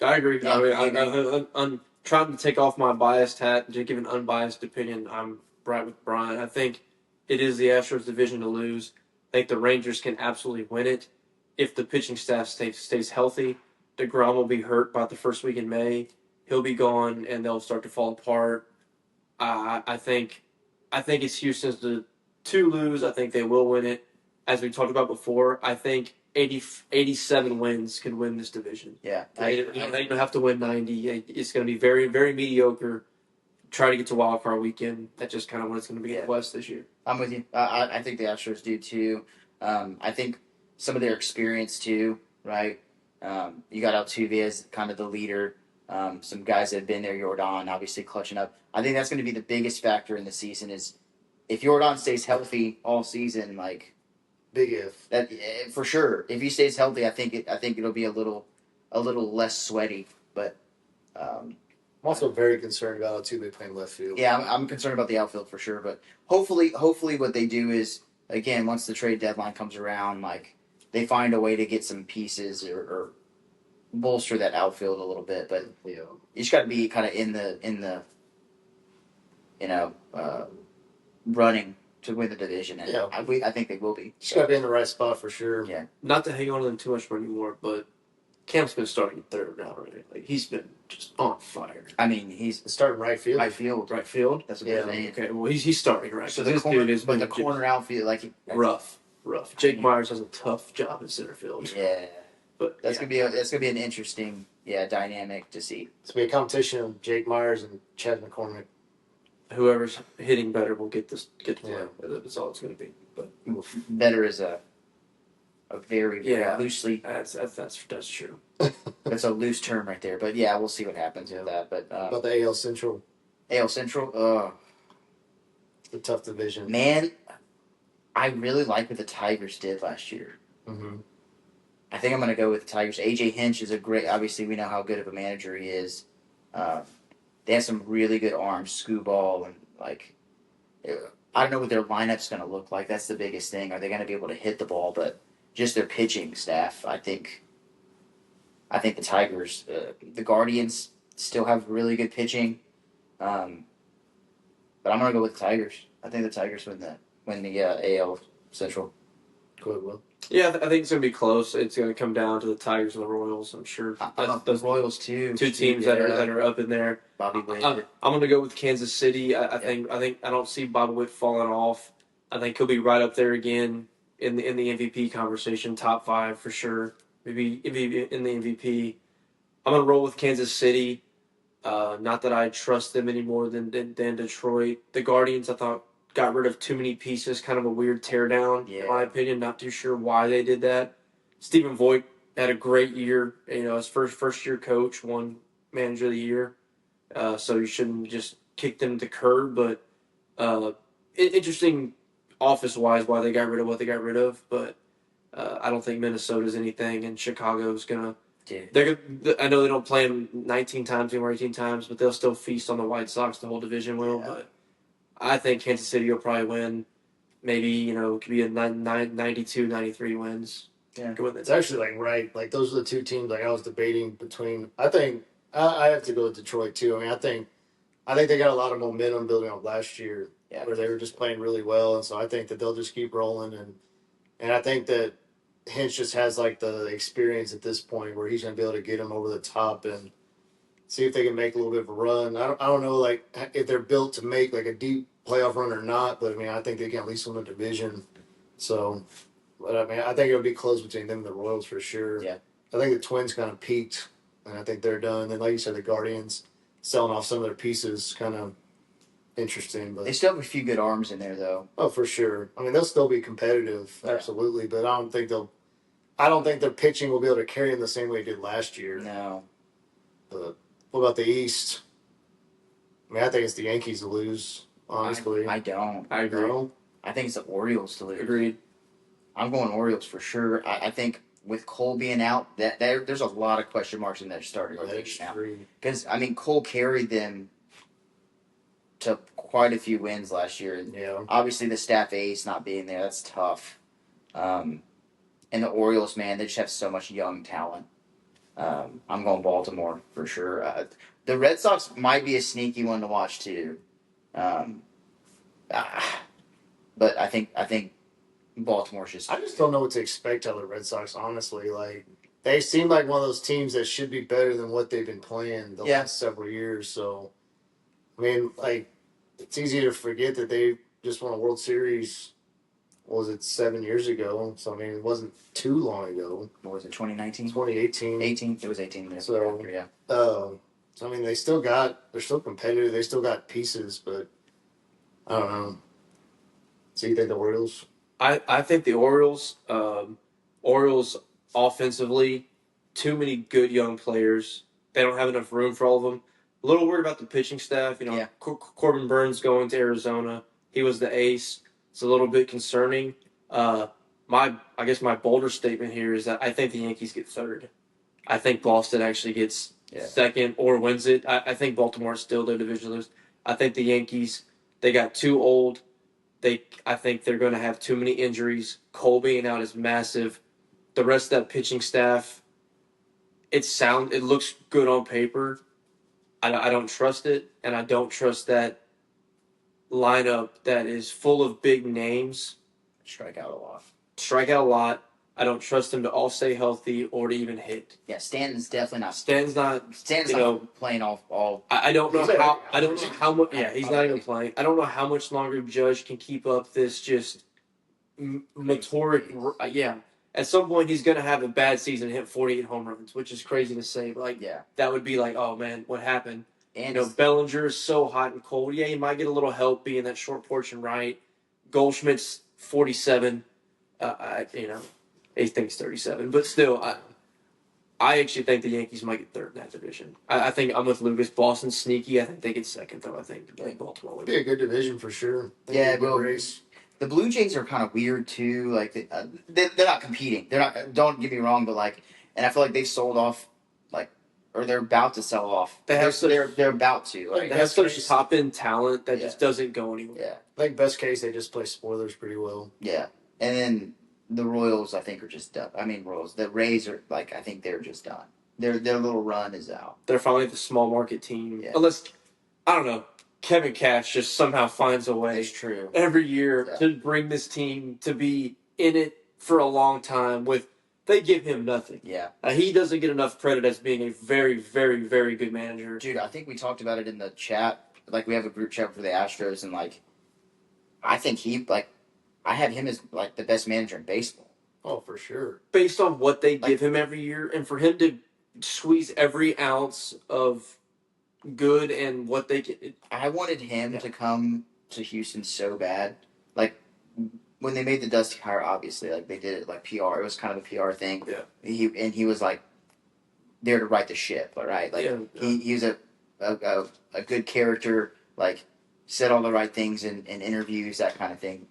I agree. Yeah, I mean, I'm trying to take off my biased hat and to give an unbiased opinion. I'm right with Brian. I think it is the Astros division to lose. I think the Rangers can absolutely win it if the pitching staff stays healthy. DeGrom will be hurt by the first week in May. He'll be gone, and they'll start to fall apart. I think it's Houston's to lose. I think they will win it. As we talked about before, I think 87 wins could win this division. Yeah. They don't have to win 90. It's going to be very, very mediocre. Try to get to wild card weekend. That's just kind of what it's going to be in the West this year. I'm with you. I think the Astros do too. I think some of their experience too, right? You got Altuve as kind of the leader. Some guys that have been there, Jordan, obviously clutching up. I think that's going to be the biggest factor in the season is if Jordan stays healthy all season, like big if that for sure. If he stays healthy, I think it'll be a little less sweaty. But I'm also very concerned about Altuve playing left field. yeah, I'm concerned about the outfield for sure. But hopefully, what they do is again once the trade deadline comes around, like they find a way to get some pieces or bolster that outfield a little bit. But you just got to be kind of in the running to win the division, and I think they will be. Just got to be in the right spot for sure. Yeah. Not to hang on to them too much more anymore, but Cam's been starting third now already. Like he's been just on fire. I mean, he's Starting right field. right field. Right field. That's what Yeah. they're saying. Okay, well he's starting right. So this the corner, dude is but the been corner outfield, like rough. Jake Myers has a tough job in center field. Yeah, But that's gonna be an interesting dynamic to see. It's gonna be a competition of Jake Myers and Chad McCormick. whoever's hitting better will get to play. Yeah. That's all it's going to be. But Better is a very loosely. that's true. That's a loose term right there. But yeah, we'll see what happens with that. But About the AL Central, AL Central, the tough division. man, I really like what the Tigers did last year. Mm-hmm. I think I'm going to go with the Tigers. AJ Hinch is a great. Obviously, we know how good of a manager he is. They have some really good arms, Screwball, and I don't know what their lineup's going to look like. That's the biggest thing. Are they going to be able to hit the ball? But just their pitching staff, I think the Tigers, the Guardians still have really good pitching. But I'm going to go with the Tigers. I think the Tigers win the AL Central. Good one. Yeah, I think it's going to be close. It's going to come down to the Tigers and the Royals. I'm sure. Those Royals too. Two teams that are up in there. Bobby Witt. I'm going to go with Kansas City. I don't see Bobby Witt falling off. I think he'll be right up there again in the MVP conversation, top 5 for sure. Maybe in the MVP. I'm going to roll with Kansas City. Not that I trust them any more than Detroit. The Guardians, I thought, got rid of too many pieces. Kind of a weird teardown, in my opinion. Not too sure why they did that. Stephen Voigt had a great year. His first year coach, won Manager of the Year. So you shouldn't just kick them to the curb. But interesting office-wise why they got rid of what they got rid of. But I don't think Minnesota's anything, and Chicago's going to... I know they don't play them 19 times anymore, 18 times, but they'll still feast on the White Sox. The whole division will. Yeah. But I think Kansas City will probably win. Maybe, it could be a 92, 93 wins. Yeah. It's actually right. Those are the two teams I was debating between. I think I have to go with Detroit too. I think they got a lot of momentum building up last year where they were just playing really well. And so I think that they'll just keep rolling. And I think that Hinch just has the experience at this point where he's going to be able to get them over the top and see if they can make a little bit of a run. I don't know if they're built to make a deep playoff run or not, but I think they can at least win the division. So, but I think it'll be close between them and the Royals for sure. Yeah. I think the Twins kind of peaked, and I think they're done. And like you said, the Guardians selling off some of their pieces, kind of interesting. But they still have a few good arms in there, though. Oh, for sure. They'll still be competitive, absolutely. But I don't think their pitching will be able to carry them the same way it did last year. No. But what about the East? I mean, I think it's the Yankees to lose. Honestly, I don't. I agree. No? I think it's the Orioles to lose. Agreed. I'm going Orioles for sure. I think with Cole being out, there's a lot of question marks in their starting rotation now. Because I mean, Cole carried them to quite a few wins last year. Yeah. Obviously, the staff ace not being there, that's tough. And the Orioles, man, they just have so much young talent. I'm going Baltimore for sure. The Red Sox might be a sneaky one to watch too. But I think Baltimore's just. I just don't know what to expect out of the Red Sox, honestly. Like, they seem like one of those teams that should be better than what they've been playing the last several years. So, I mean, like, it's easy to forget that they just won a World Series, what was it, 7 years ago? So, I mean, it wasn't too long ago. What was it, 2019? 2018. 18? It was 18. So, after, yeah. So, I mean, they're still competitive. They still got pieces, but I don't know. So, you think the Orioles? I think the Orioles, offensively, too many good young players. They don't have enough room for all of them. A little worried about the pitching staff. You know, Yeah. Corbin Burns going to Arizona. He was the ace. It's a little bit concerning. I guess my bolder statement here is that I think the Yankees get third. I think Boston actually gets second or wins it. I think Baltimore is still their division lose. I think the Yankees, they got too old. I think they're going to have too many injuries. Cole being out is massive. The rest of that pitching staff, it looks good on paper. I don't trust it, and I don't trust that lineup that is full of big names. Strike out a lot. I don't trust them to all stay healthy or to even hit. Yeah, Stanton's definitely not. Stanton's not playing all. I don't know how. I don't know how much. Yeah, he's not even playing. I don't know how much longer Judge can keep up this just meteoric. Yeah, at some point he's gonna have a bad season and hit 48 home runs, which is crazy to say. But that would be like, oh man, what happened? And Bellinger is so hot and cold. Yeah, he might get a little help being that short porch and right. Goldschmidt's 47. He thinks 37, but still, I actually think the Yankees might get third in that division. I think I'm with Lucas. Boston's sneaky. I think they get second, though. I think Baltimore would be a good division for sure. Race. The Blue Jays are kind of weird too. Like they're not competing. They're not. Don't get me wrong, but and I feel like they've sold off, or they're about to sell off. They're about to. They have such top end talent that just doesn't go anywhere. Yeah. I think best case they just play spoilers pretty well. Yeah, and then the Royals, I think, are just done. I mean, The Rays are I think they're just done. Their little run is out. They're finally the small market team. Yeah. Unless, I don't know, Kevin Cash just somehow finds a way. It's true. Every year to bring this team to be in it for a long time they give him nothing. Yeah. He doesn't get enough credit as being a very, very, very good manager. Dude, I think we talked about it in the chat. We have a group chat for the Astros, and I think I have him as the best manager in baseball. Oh, for sure. Based on what they give him every year, and for him to squeeze every ounce of good and what they get. I wanted him to come to Houston so bad. When they made the Dusty hire, obviously, they did it PR. It was kind of a PR thing. Yeah. He was there to right the ship. All right. He was a good character. Said all the right things in interviews, that kind of thing.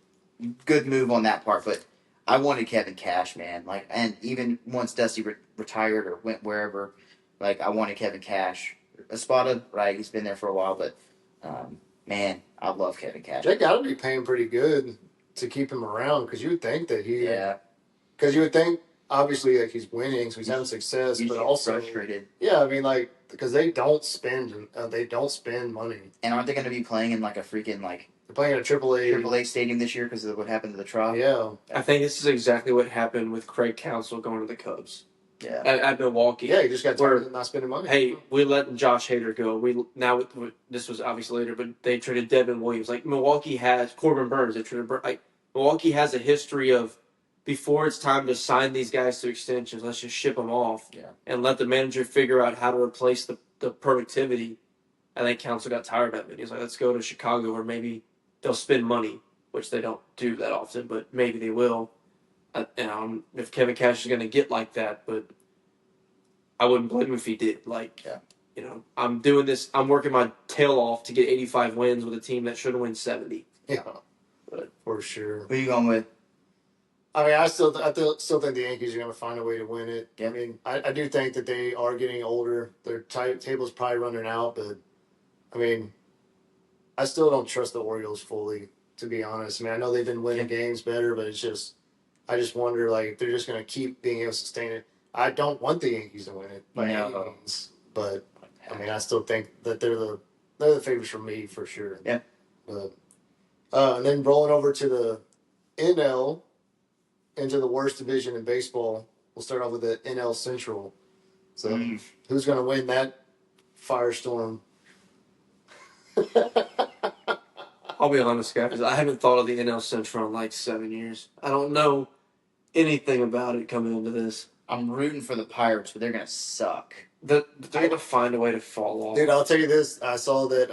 Good move on that part, but I wanted Kevin Cash, man. And even once Dusty retired or went wherever, I wanted Kevin Cash. Espada, right? He's been there for a while, but man, I love Kevin Cash. They got to be paying pretty good to keep him around, because you would think that he. Yeah. Because you would think, obviously, he's winning, so he's having success, but also frustrated. Yeah, I mean, because they don't spend money. And aren't they going to be playing in a freaking They're playing at a AAA stadium this year because of what happened to the Trop? Yeah. I think this is exactly what happened with Craig Counsell going to the Cubs. Yeah. At Milwaukee. Yeah, he just got tired of not spending money. Hey, we let Josh Hader go. This was obviously later, but they traded Devin Williams. Milwaukee has Corbin Burns. They traded Milwaukee has a history of, before it's time to sign these guys to extensions, let's just ship them off and let the manager figure out how to replace the productivity. I think Counsell got tired of it. He's like, let's go to Chicago, where maybe they'll spend money, which they don't do that often, but maybe they will. If Kevin Cash is going to get like that, but I wouldn't blame him if he did. I'm doing this. I'm working my tail off to get 85 wins with a team that should win 70. Yeah, But for sure. Who are you going with? I mean, I still think the Yankees are going to find a way to win it. Yeah. I mean, I do think that they are getting older. Their table's probably running out, but I mean, I still don't trust the Orioles fully, to be honest. I mean, I know they've been winning games better, but I just wonder like if they're just going to keep being able to sustain it. I don't want the Yankees to win it by any means, but I mean, I still think that they're the favorites for me for sure. Yeah. But and then rolling over to the NL. Into the worst division in baseball. We'll start off with the NL Central. So, who's going to win that firestorm? I'll be honest, guys. I haven't thought of the NL Central in like 7 years. I don't know anything about it coming into this. I'm rooting for the Pirates, but they're going to suck. They're going to find a way to fall off. Dude, I'll tell you this. I saw that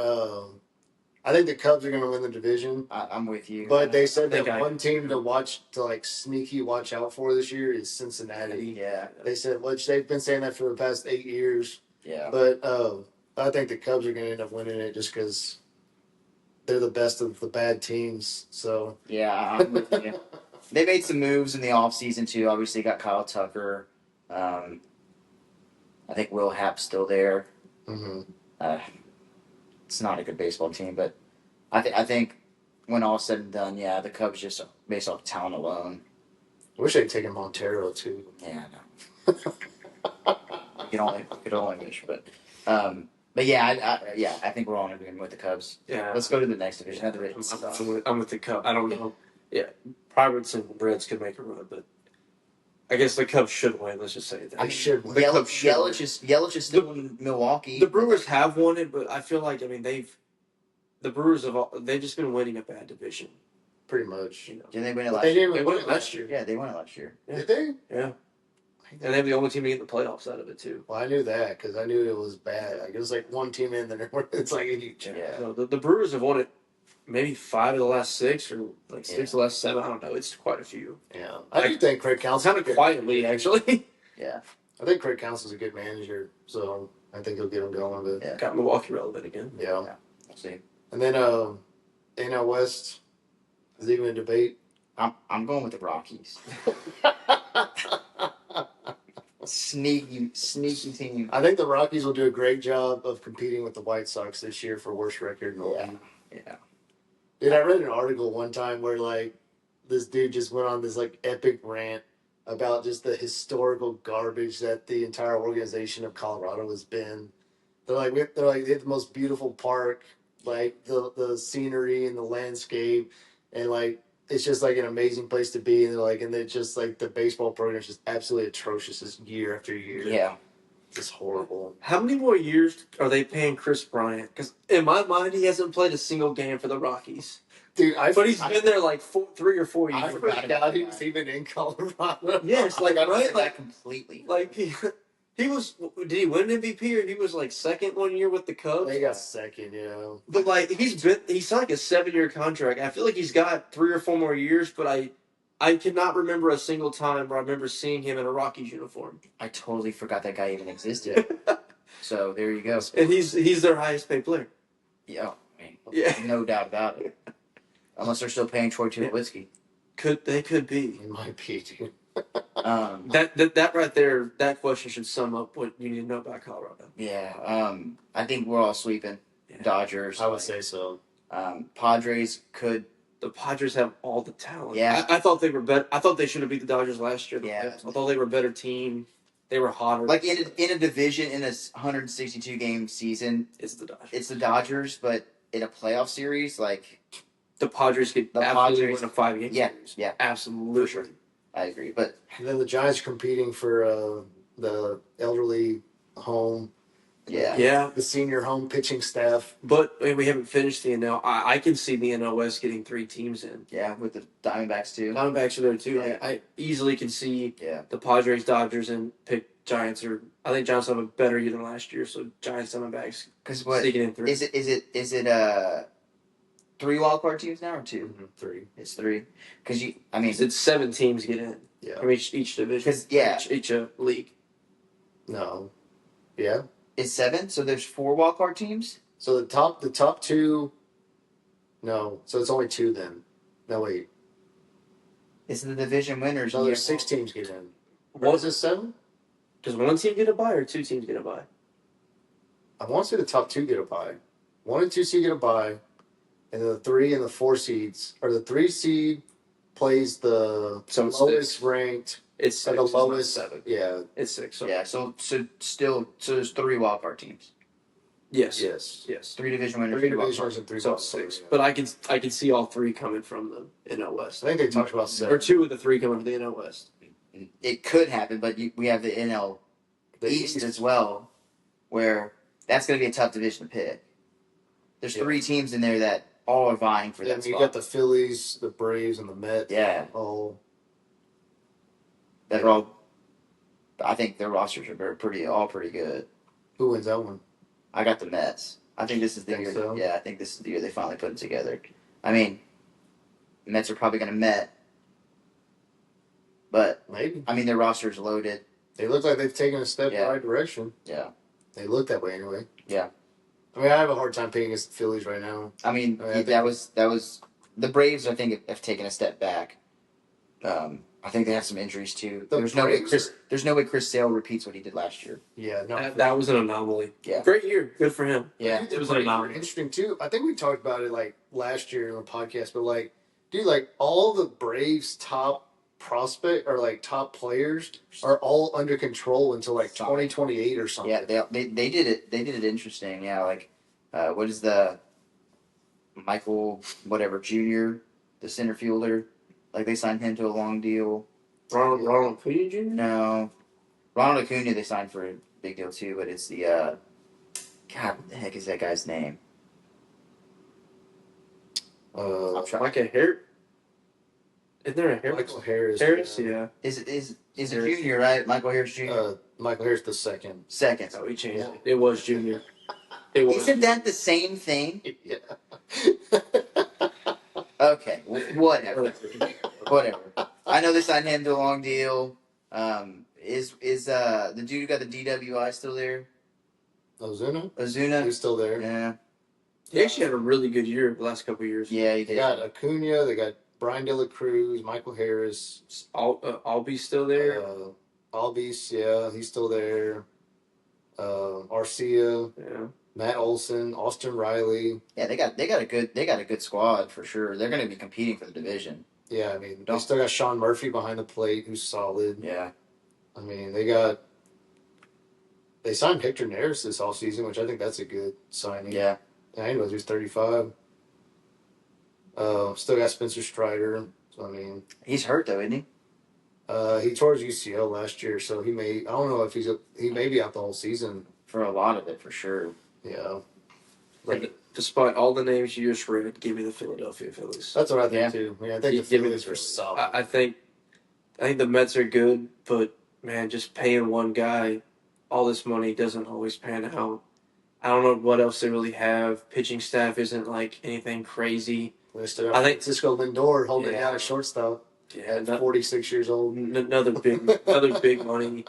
I think the Cubs are going to win the division. I'm with you. But they said that one team to like sneaky watch out for this year is Cincinnati. Yeah. They said, which they've been saying that for the past 8 years. Yeah. But I think the Cubs are going to end up winning it just because they're the best of the bad teams. So yeah, I'm with you. They made some moves in the offseason, too. Obviously, got Kyle Tucker. I think Will Happ's still there. It's not a good baseball team, but I think when all's said and done, yeah, the Cubs just based off talent alone. I wish they'd taken Montero too. Yeah, I know. could only wish, but yeah, I think we're all in agreement with the Cubs. Yeah. Let's go to the next division. I'm with the Cubs. I don't know. Yeah, Pirates and Reds could make a run, but I guess the Cubs should win. Let's just say that. I should win. Yelich is still in Milwaukee. The Brewers have won it, but I feel like the Brewers they've just been winning a bad division. Pretty much. Did they win it last They year? didn't win it last year. Yeah, they won it last year. Yeah. Did they? Yeah. And they're the only team to get the playoffs out of it too. Well, I knew that because I knew it was bad. Like it was like one team in there. It's like a huge. Yeah. No, the Brewers have won it maybe 5 of the last 6 or like 6 of the last 7. I don't know. It's quite a few. Yeah. I do think Craig Counsell. Kind of quietly, actually. Yeah. I think Craig Counsell's a good manager, so I think he'll get them going. But Yeah. Got Milwaukee relevant again. yeah. We'll see. And then NL West is even a debate. I'm going with the Rockies. Sneaky team. I think the Rockies will do a great job of competing with the White Sox this year for worst record in the league. Yeah. Dude, I read an article one time where like this dude just went on this like epic rant about just the historical garbage that the entire organization of Colorado has been. They have the most beautiful park, like the scenery and the landscape, and like it's just like an amazing place to be. And they're just like the baseball program is just absolutely atrocious this year after year. Yeah. It's horrible. How many more years are they paying Chris Bryant? Because in my mind, he hasn't played a single game for the Rockies. Dude, but he's been there like 3 or 4 years. I forgot he was even in Colorado. Yes, like right, like completely. Like he was. Did he win an MVP or he was like second one year with the Cubs? They got second, yeah. But like he's signed like a 7-year contract. I feel like he's got 3 or 4 more years, but I cannot remember a single time where I remember seeing him in a Rockies uniform. I totally forgot that guy even existed. So there you go. And he's their highest paid player. Yeah, man. Yeah, no doubt about it. Unless they're still paying Troy Tulowitzki. They could be. It might be, dude. That right there, that question should sum up what you need to know about Colorado. Yeah, I think we're all sweeping. Yeah. Dodgers. I would say so. Padres could. The Padres have all the talent. Yeah, I thought they were better. I thought they should have beat the Dodgers last year. Yeah, I thought they were a better team. They were hotter. Like in a division in a 162 game season, it's the Dodgers. It's the Dodgers, but in a playoff series, like the Padres could absolutely win a 5-game series. Yeah, absolutely. For sure. I agree. But and then the Giants competing for the elderly home. Yeah. The senior home pitching staff. But we haven't finished the NL. I can see the NL West getting 3 teams in. Yeah, with the Diamondbacks too. Diamondbacks are there too. Yeah. I easily can see the Padres, Dodgers, and pick Giants. I think Giants have a better year than last year, so Giants, Diamondbacks. Because what sneaking in 3. Is it 3 wild card teams now or 2? Mm-hmm. 3. It's 3. Because it's 7 teams get in. Yeah. From each division. Because each league. No. Yeah. It's 7, so there's 4 wild card teams. So the top 2. No, so it's only 2 then. No, wait. It's the division winners. No, there's 6 teams get in. What is this, 7? Does one team get a bye or 2 teams get a bye? I want to say the top 2 get a bye. 1 and 2 seed get a bye, and then the 3 and the 4 seeds, or the 3 seed plays the So it's lowest 6. ranked. It's 6. The It's not lowest. 7. Yeah. It's 6. So. Yeah, so there's 3 wild card teams. Yes. Yes. 3 division winners. 3 2 wild division cards. winners and 3 So wild it's cards, 6. yeah. But I can see all 3 coming from the NL West. I think they talked about 7. Or 2 of the 3 coming from the NL West. It could happen, but we have the NL East as well, where that's going to be a tough division to pick. There's 3 teams in there that all are vying for that You spot. got the Phillies, the Braves, and the Mets. Yeah. Oh. That are all. I think their rosters are pretty good. Who wins that one? I got the Mets. I think this is the Think year. so? Yeah, I think this is the year they finally put it together. I mean, the Mets are probably going to Met, but Maybe. I mean their roster's loaded. They look like they've taken a step in Yeah. the right direction. Yeah. They look that way anyway. Yeah. I mean, I have a hard time picking against the Phillies right now. I mean, I think- that was the Braves. I think have taken a step back. I think they have some injuries too. The There's no way Braves Chris Sale repeats what he did last year. Yeah, no. That was an anomaly. Yeah. Great year. Good for him. Yeah. Dude, It was the an Braves were anomaly. interesting too. I think we talked about it like last year on the podcast, but like, dude, like all the Braves' top prospect or like top players are all under control until like 2028 or something. Yeah, they did it. They did it interesting. Yeah, like what is the Michael whatever Jr. the center fielder? Like they signed him to a long deal. Ronald Acuna Jr.? No, Ronald Acuna they signed for a big deal too. But it's the God, what the heck is that guy's name? I'm trying. Like a hair. Isn't there a Harris? Michael Harris. Harris, yeah. Is it Harris. Junior, right? Michael Harris Jr. Michael Harris the second. Second. Oh, he changed it. It was Junior. It was. Isn't that the same thing? Yeah. Okay, whatever. Whatever. I know they signed him to a long deal. Is the dude who got the DWI still there? Ozuna? He's still there. Yeah. He actually had a really good year the last couple of years. Yeah, he They did. got Acuna. They got Brian De La Cruz, Michael Harris. Albie's still there. Albies, yeah, he's still there. Arcia, Yeah. Matt Olson, Austin Riley. Yeah, they got a good squad for sure. They're going to be competing for the division. Yeah, I mean, they still got Sean Murphy behind the plate, who's solid. Yeah. I mean, they signed Hector Neris this offseason, which I think that's a good signing. Yeah. I know he's 35. Still got Spencer Strider. So, I mean, He's hurt though, isn't he? he tore his UCL last year, so he may. I don't know if he may be out the whole season. For a lot of it, for sure. Yeah, And despite all the names you just read, give me the Philadelphia Phillies. that's what I think Yeah. too. I think the Give me the Phillies are Phillies. solid. I think the Mets are good, but man, just paying one guy all this money doesn't always pan out. I don't know what else they really have. Pitching staff isn't like anything crazy. They still I got think- Francisco Lindor holding it Yeah. down at shortstop Yeah, at 46 years old. another big money.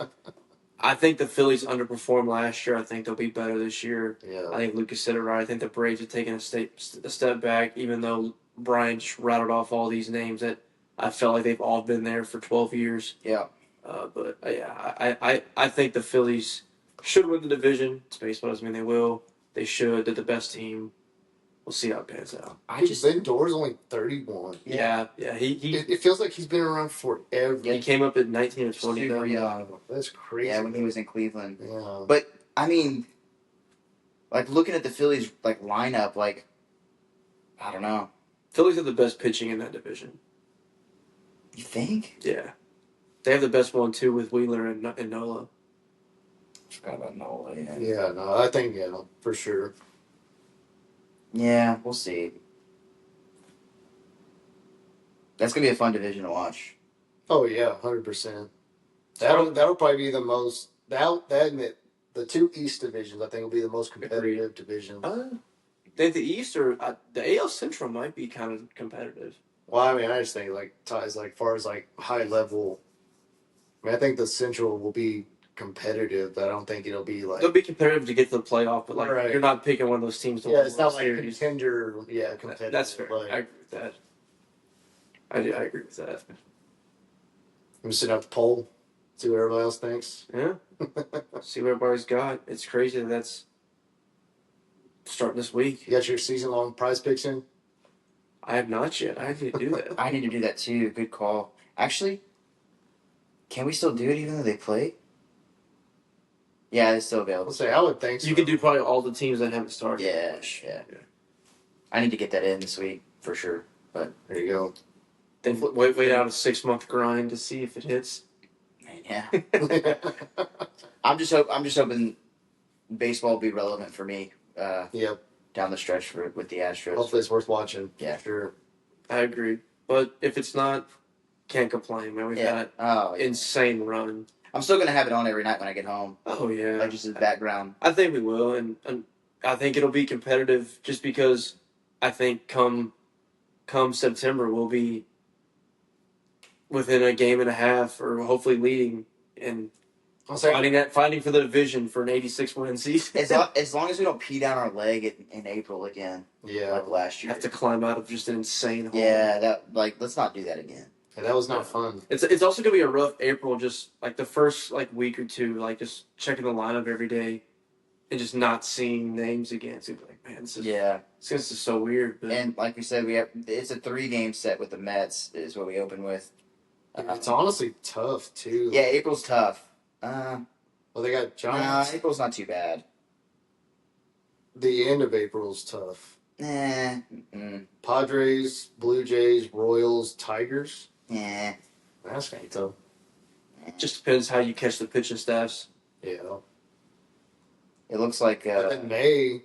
I think the Phillies underperformed last year. I think they'll be better this year. Yeah, I think Lucas said it right. I think the Braves have taken a step back, even though Brian just rattled off all these names that I felt like they've all been there for 12 years. Yeah. But I think the Phillies should win the division. It's baseball doesn't mean they will. They should. They're the best team. We'll see how it pans out. Lindor's only 31. Yeah. He It feels like he's been around forever. he came up at 19 or 20. Super though. young. That's crazy. Yeah, when he was in Cleveland. Yeah. But I mean, like looking at the Phillies like lineup, like I don't know. Phillies have the best pitching in that division. You think? Yeah. They have the best one too with Wheeler and Nola. Forgot about Nola. Yeah. Yeah, no, I think, for sure. Yeah, we'll see. That's gonna be a fun division to watch. Oh, yeah, 100%. That'll probably be the most, the two East divisions, I think, will be the most competitive divisions. The East or the AL Central might be kind of competitive. Well, I mean, I just think, like, ties, like, far as, like, high level, I mean, I think the Central will be competitive, but I don't think it'll be like. They'll be competitive to get to the playoff, but like Right. you're not picking one of those teams to Yeah, win it's the not World like Series. contender. Yeah, competitive. That's fair. Like, I agree with that. I agree with that. I'm just sitting out the poll, see what everybody else thinks. Yeah. See what everybody's got. It's crazy that's starting this week. You got your season-long prize picks in? I have not yet. I need to do that. I need to do that too. Good call. Actually, can we still do it even though they play? Yeah, it's still available. I'll say I would think so. You could do probably all the teams that haven't started. Yeah. I need to get that in this week for sure. But There you go. Then wait out a 6-month grind to see if it hits. yeah, I'm just hoping baseball will be relevant for me. Yep. Down the stretch with the Astros. Hopefully it's worth watching. Yeah. Sure. I agree. But if it's not, can't complain, man. We've had Oh, yeah. insane run. I'm still gonna have it on every night when I get home, Oh, yeah. like just as background. I think we will, and I think it'll be competitive just because I think come September we'll be within a game and a half or hopefully leading and I'll say fighting for the division for an 86-win season. As long as we don't pee down our leg in April again, yeah. like last year. Have to climb out of just an insane hole. Yeah, let's not do that again. Yeah, that was not fun. It's also gonna be a rough April, just like the first week or two, like just checking the lineup every day and just not seeing names again. So you're like, man, this is so weird. But And like we said, it's a 3-game set with the Mets is what we open with. It's honestly tough too. Yeah, April's tough. Well, they got Giants. April's not too bad. The end of April's tough. Nah. Padres, Blue Jays, Royals, Tigers. Yeah. That's gonna be tough. just depends how you catch the pitching staffs. Yeah. It looks like And then May.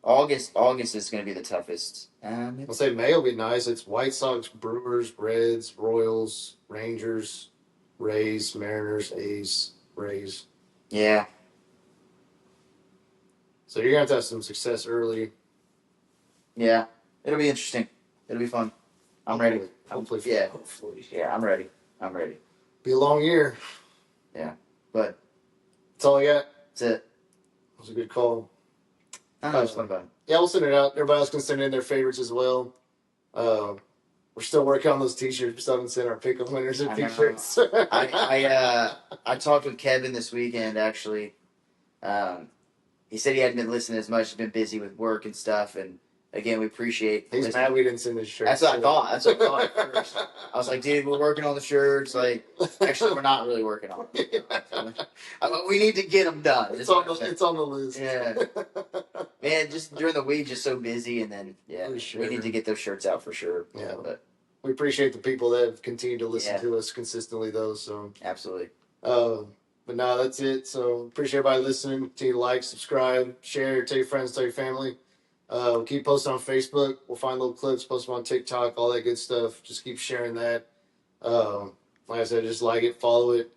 August is going to be the toughest. I'll say May will be nice. It's White Sox, Brewers, Reds, Royals, Rangers, Rays, Mariners, A's, Rays. Yeah. So you're gonna have to have some success early. Yeah. It'll be interesting. It'll be fun. I'm ready. Hopefully. Yeah. Hopefully. Yeah, I'm ready. Be a long year. But That's all I got. that's it. That was a good call. I know it's fun about it. Yeah, we'll send it out. Everybody else can send in their favorites as well. We're still working on those T-shirts. We still haven't sent our pick-up winners and I know. T-shirts. I talked with Kevin this weekend actually. He said he hadn't been listening as much. He's been busy with work and stuff. And again, we appreciate. He's listening. mad we didn't send his shirt. That's what I thought. That's what I thought at first. I was like, dude, we're working on the shirts. Like, actually, we're not really working on them. We need to get them done. It's on the list. Yeah. Man, just during the week, just so busy. And then, Sure. we need to get those shirts out for sure. Yeah. But We appreciate the people that have continued to listen Yeah. to us consistently, though. So, absolutely. but no, that's it. So, appreciate everybody listening. Continue to like, subscribe, share, tell your friends, tell your family. We'll keep posting on Facebook. We'll find little clips, post them on TikTok, all that good stuff. Just keep sharing that. Like I said, just like it, follow it.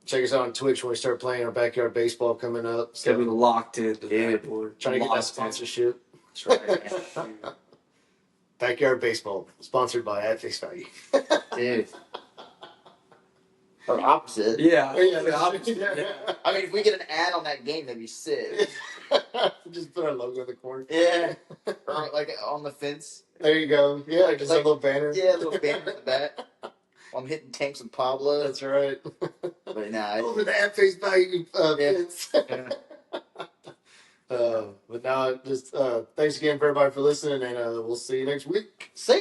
Check us out on Twitch when we start playing our backyard baseball coming up. It's gotta be locked in. Trying to get that sponsorship. That's right. Backyard baseball, sponsored by At Face Value. Dude. Or opposite. Yeah. Yeah. I mean, if we get an ad on that game, that'd be sick. Just put our logo in the corner. Yeah. Or like on the fence. There you go. Yeah, just a little banner. Yeah, a little banner in the back. I'm hitting tanks with Pablo. That's right. But nah. Over the At Face Value Yeah. fence. But now, just thanks again for everybody for listening, and we'll see you next week. See ya.